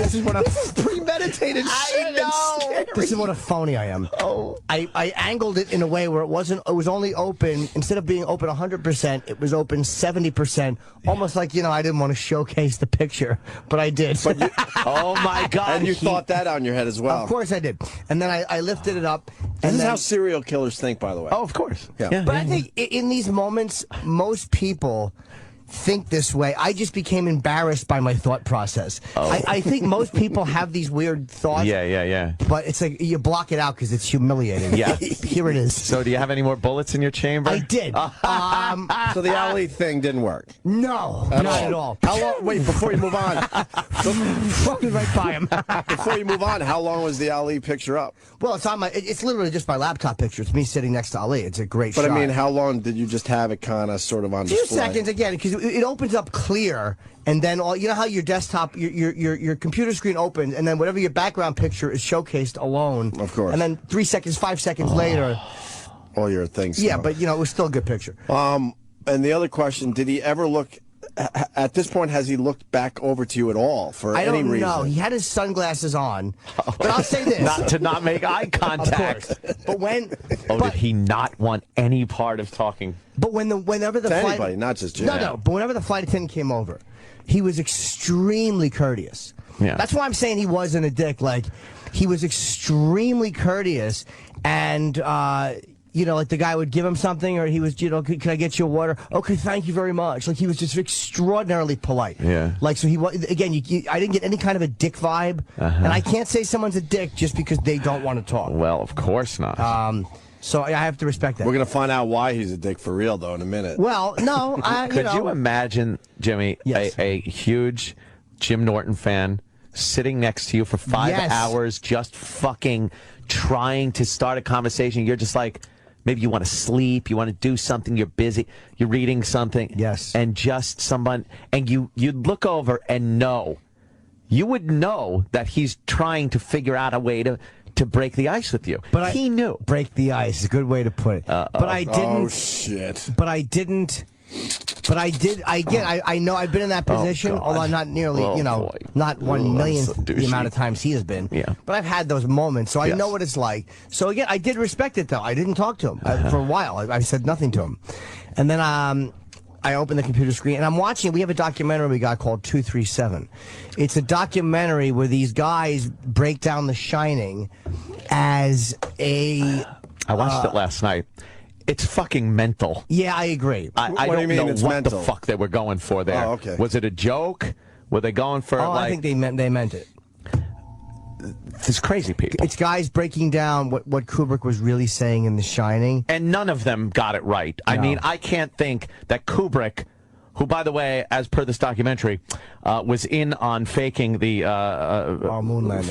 This is premeditated. I know. This is what a phony I am. Oh. I angled it in a way where it wasn't. It was only open instead of being open 100%. It was open 70%. Almost like I didn't want to showcase the picture, but I did. But oh my God! And you thought that on your head as well. Of course I did. And then I lifted it up. This is how serial killers think, by the way. Oh, of course. Yeah. But I think in these moments, most people think this way. I just became embarrassed by my thought process. I think most people have these weird thoughts. Yeah. But it's like you block it out because it's humiliating. Yeah. Here it is. So do you have any more bullets in your chamber? I did. So the Ali thing didn't work? No, not at all. How long? Wait, before you move on. Walking right by him. Before you move on, how long was the Ali picture up? Well, it's on my. It's literally just my laptop picture. It's me sitting next to Ali. It's a great shot. But I mean, how long did you just have it kind of sort of on display? 2 seconds again, because it opens up clear, and then you know how your desktop, your computer screen opens, and then whatever your background picture is showcased alone. Of course. And then 3 seconds, 5 seconds later. All your things. Yeah, but it was still a good picture. And the other question: did he ever look? At this point, has he looked back over to you at all for any reason? I don't know. He had his sunglasses on, but I'll say this: not make eye contact. Of course. But when? Did he not want any part of talking? But whenever the to flight, anybody, not just Jim. No. But whenever the flight attendant came over, he was extremely courteous. Yeah. That's why I'm saying he wasn't a dick. Like, he was extremely courteous, and like the guy would give him something, or he was, can I get you a water? Okay, thank you very much. Like, he was just extraordinarily polite. Yeah. Like, so he was, again, I didn't get any kind of a dick vibe, and I can't say someone's a dick just because they don't want to talk. Well, of course not. So I have to respect that. We're going to find out why he's a dick for real, though, in a minute. Well, no, Could you imagine, Jimmy, Yes. a huge Jim Norton fan sitting next to you for 5 Yes. hours just fucking trying to start a conversation? You're just like, maybe you want to sleep, you want to do something, you're busy, you're reading something. Yes. And just someone, and you'd look over and you would know that he's trying to figure out a way to break the ice with you. But he knew. Break the ice is a good way to put it. But I didn't. Oh, shit. But I didn't. But I did. I know I've been in that position, although not nearly, not 1/1,000,000th the amount of times he has been. Yeah. But I've had those moments, so I know what it's like. So again, I did respect it, though. I didn't talk to him for a while. I said nothing to him, and then I opened the computer screen and I'm watching. We have a documentary we got called 237. It's a documentary where these guys break down The Shining as a. I watched it last night. It's fucking mental. Yeah, I agree. I don't know what the fuck they were going for there. Oh, okay. Was it a joke? Were they going for I think they meant it. It's crazy people. It's guys breaking down what Kubrick was really saying in The Shining. And none of them got it right. I mean, I can't think that Kubrick, who, by the way, as per this documentary, was in on faking the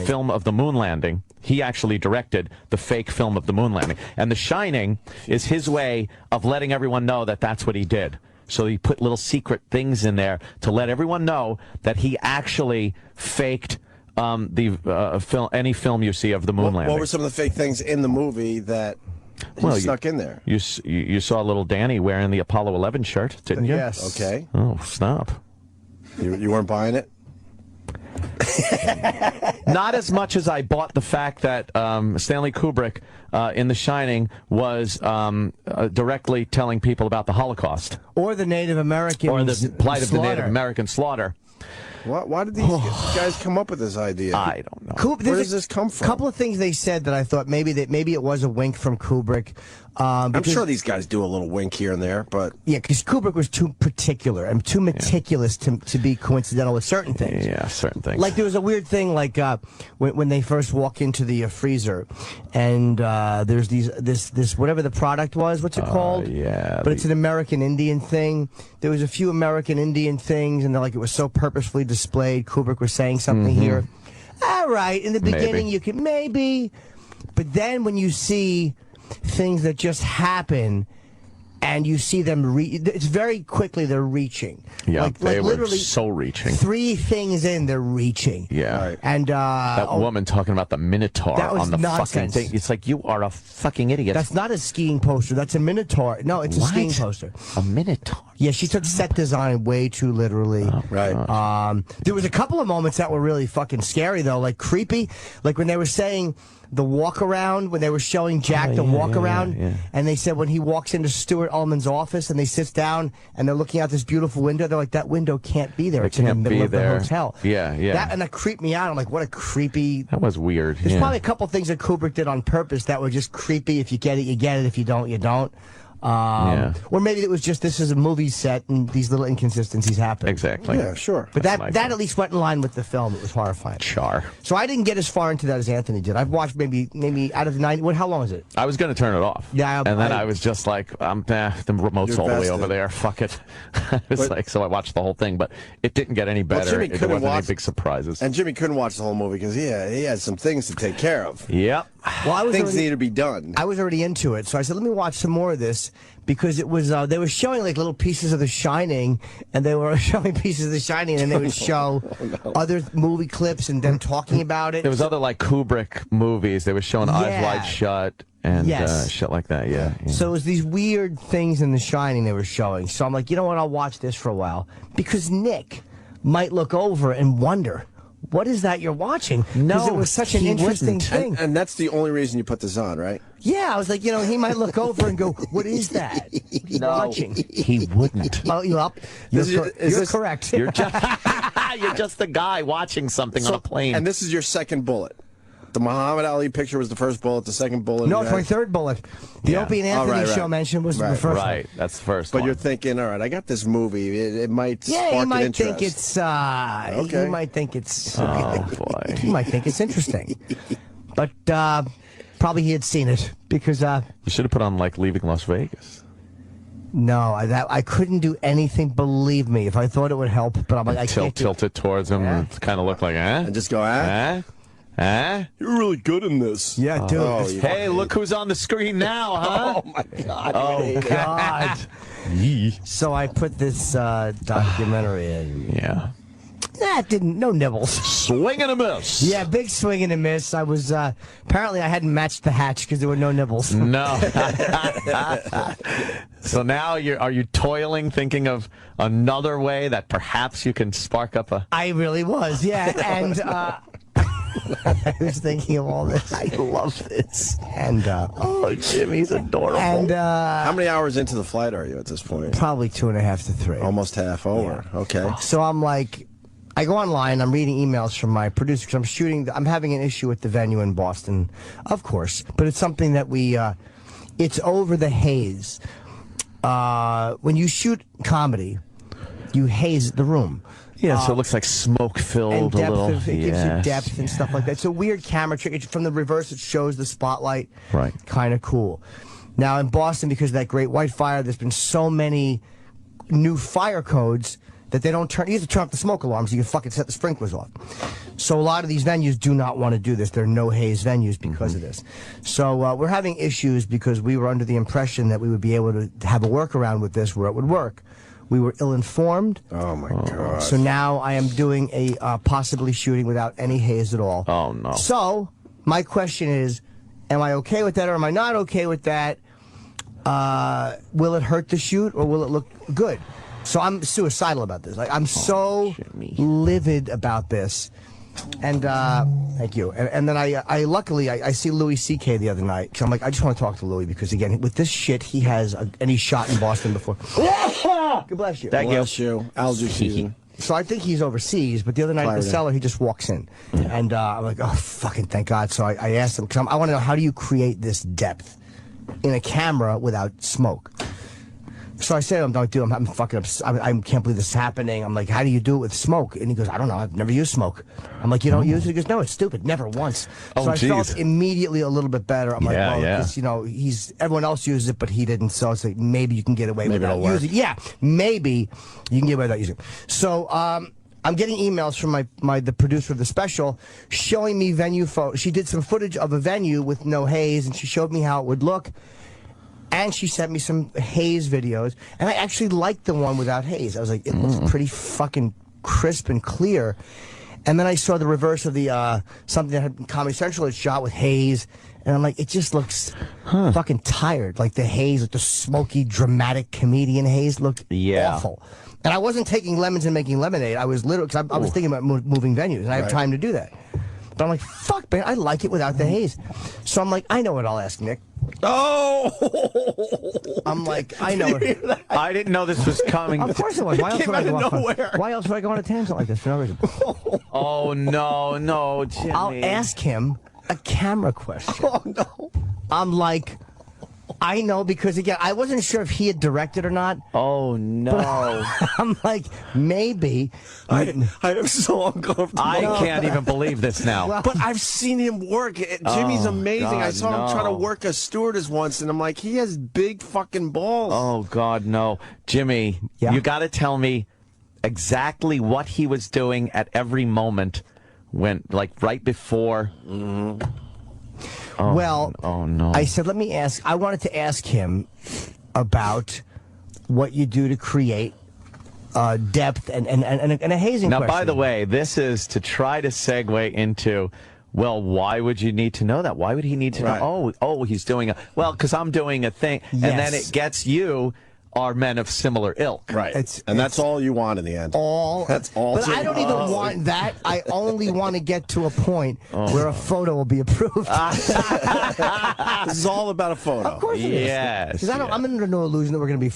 film of the moon landing. He actually directed the fake film of the moon landing. And The Shining is his way of letting everyone know that that's what he did. So he put little secret things in there to let everyone know that he actually faked any film you see of the moon landing. What were some of the fake things in the movie that he snuck in there? You saw little Danny wearing the Apollo 11 shirt, didn't you? Yes. Okay. Oh, stop. You weren't buying it? Not as much as I bought the fact that Stanley Kubrick in The Shining was directly telling people about the Holocaust. Or the Native American or the plight of the Native American slaughter. Why did these guys come up with this idea? I don't know. Where does this come from? A couple of things they said that I thought maybe it was a wink from Kubrick. I'm sure these guys do a little wink here and there, but yeah, because Kubrick was too particular and too meticulous to be coincidental with certain things. Yeah, certain things. Like there was a weird thing, like when they first walk into the freezer, and there's this whatever the product was. What's it called? Yeah, but it's an American Indian thing. There was a few American Indian things, and it was so purposefully displayed. Kubrick was saying something here. All right, in the beginning you could maybe, but then when you see things that just happen, and you see them it's very quickly they're reaching. Yeah, like they were literally so reaching. 3 things in, they're reaching. Yeah. Right. And that woman talking about the Minotaur that was on the nonsense. fucking thing. It's like, you are a fucking idiot. That's not a skiing poster. That's a Minotaur. No, it's a skiing poster. A Minotaur. Yeah, she took set design way too literally. Right. There was a couple of moments that were really fucking scary, though, like creepy. Like when they were saying the walk around, when they were showing Jack the walk around, and they said when he walks into Stuart Ullman's office and they sit down and they're looking out this beautiful window, they're like, that window can't be there. It's in the middle of the hotel. Yeah, yeah. That creeped me out. I'm like, what a creepy. That was weird. There's probably a couple things that Kubrick did on purpose that were just creepy. If you get it, you get it. If you don't, you don't. Or maybe it was just this is a movie set and these little inconsistencies happen. Exactly. Yeah, sure. But that at least went in line with the film. It was horrifying. Char. So I didn't get as far into that as Anthony did. I've watched maybe out of the 90. How long is it? I was going to turn it off. Yeah, and then I was just like, the remote's all the way over there. Fuck it. So I watched the whole thing, but it didn't get any better. There wasn't any big surprises. And Jimmy couldn't watch the whole movie because he had some things to take care of. Yep. Well, things needed to be done. I was already into it, so I said, let me watch some more of this because it was they were showing like little pieces of The Shining, and they were showing pieces of The Shining, and they would show other movie clips and them talking about it. There was other like Kubrick movies. They were showing Eyes Wide Shut and shit like that. Yeah. So it was these weird things in The Shining they were showing. So I'm like, you know what? I'll watch this for a while because Nick might look over and wonder. What is that you're watching? Because it was such an interesting thing. And that's the only reason you put this on, right? Yeah, I was like, he might look over and go, what is that? Watching. He wouldn't. Well, you're correct. You're just the guy watching something on a plane. And this is your second bullet. The Muhammad Ali picture was the first bullet. The second bullet. No, it's my third bullet. The Opie and Anthony show mentioned was the first one. Right, that's the first but one. you're thinking, all right, I got this movie. It might spark he an might interest. think it's. Okay. He might think it's. Oh boy. He might think it's interesting, but probably he had seen it because. You should have put on like Leaving Las Vegas. No, I couldn't do anything. Believe me, if I thought it would help, but I'm like, I can't. Tilt it towards him and kind of look like, and just go, you're really good in this. Yeah, dude. Hey, look who's on the screen now, huh? Oh, my God. Oh, God. So I put this documentary in. Yeah. No nibbles. Swing and a miss. Yeah, big swing and a miss. I was, apparently I hadn't matched the hatch because there were no nibbles. No. So now are you toiling, thinking of another way that perhaps you can spark up a... I really was, yeah. And, I was thinking of all this. I love this. And oh, Jimmy's adorable. And how many hours into the flight are you at this point? Probably 2.5 to 3. Almost half over. Yeah. Okay. So I'm like, I go online. I'm reading emails from my producer because I'm having an issue with the venue in Boston, of course. But it's something that it's over the haze. When you shoot comedy, you haze the room. Yeah, so it looks like smoke-filled and a little. It gives you depth and stuff like that. It's a weird camera trick. From the reverse, it shows the spotlight. Right. Kind of cool. Now, in Boston, because of that Great White Fire, there's been so many new fire codes that they don't turn. You have to turn off the smoke alarms. You can fucking set the sprinklers off. So a lot of these venues do not want to do this. They're no-haze venues because of this. So we're having issues because we were under the impression that we would be able to have a workaround with this where it would work. We were ill-informed. Oh, my God. So now I am doing a possibly shooting without any haze at all. Oh, no. So my question is, am I okay with that or am I not okay with that? Will it hurt the shoot or will it look good? So I'm suicidal about this. Like, I'm so livid about this. And thank you. And then I luckily I see Louis C.K. the other night. So I'm like, I just want to talk to Louis because again, with this shit, and he's shot in Boston before. God bless you. Thank you. Allergy season. So I think he's overseas, but the other night at the cellar, he just walks in. And I'm like, oh, fucking thank God. So I asked him, because I want to know, how do you create this depth in a camera without smoke? So I said to him, don't do it. I'm fucking I can't believe this is happening. I'm like, how do you do it with smoke? And he goes, I don't know. I've never used smoke. I'm like, you don't use it? He goes, no, it's stupid. Never once. So I felt immediately a little bit better. I'm like, well, you know, everyone else uses it, but he didn't. So it's like, maybe you can get away without using it. Yeah, maybe you can get away without using it. So I'm getting emails from the producer of the special showing me venue photos. She did some footage of a venue with no haze, and she showed me how it would look. And she sent me some haze videos, and I actually liked the one without haze. I was like, it looks pretty fucking crisp and clear. And then I saw the reverse of the something that had Comedy Central had shot with haze, and I'm like, it just looks fucking tired. Like the haze, like the smoky, dramatic comedian haze looked awful. And I wasn't taking lemons and making lemonade. I was literally, because I was thinking about moving venues, and I have time to do that. But I'm like, fuck, man, I like it without the haze. So I'm like, I know what I'll ask Nick. Oh! I'm like, I know it. I didn't know this was coming. Of course it was. Why else would I go on a tangent like this for no reason? Oh, no, Jimmy. I'll ask him a camera question. Oh, no. I'm like, I know, because again, I wasn't sure if he had directed or not. Oh, no. I'm like, maybe. I am so uncomfortable. I can't even believe this now. But I've seen him work. Jimmy's amazing. God, I saw him try to work a stewardess once, and I'm like, he has big fucking balls. Oh, God, no. Jimmy, you got to tell me exactly what he was doing at every moment when, like, right before. Oh, no. I said, let me ask. I wanted to ask him about what you do to create depth and a hazing now, question. by the way, this is to try to segue into, well, why would you need to know that? Why would he need to know? Oh, he's doing because I'm doing a thing. Yes. And then it gets you are men of similar ilk. Right. And that's all you want in the end. That's all. But I don't even want that. I only want to get to a point where a photo will be approved. This is all about a photo. Of course it is. Yes. Because I'm under no illusion that we're going to be